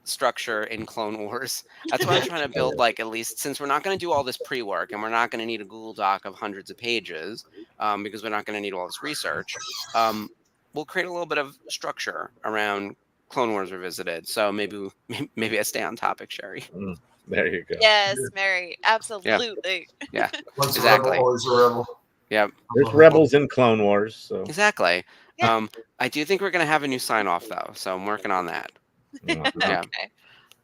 structure in Clone Wars. That's why I'm trying to build like at least, since we're not going to do all this pre-work and we're not going to need a Google Doc of hundreds of pages because we're not going to need all this research, we'll create a little bit of structure around Clone Wars Revisited. So maybe I stay on topic, Sherry. There you go. Yes, Mary. Absolutely. Yeah, Once a Exactly. rebel, always a rebel. yeah, There's rebels in Clone Wars, so exactly. Yeah. I do think we're going to have a new sign off though, so I'm working on that. Yeah. Okay.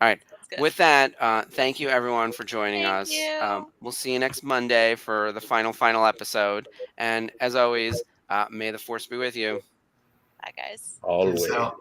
All right. That's good. With that, thank you everyone for joining Thank us. you. We'll see you next Monday for the final episode. And as always, may the force be with you. Bye, guys. always. out.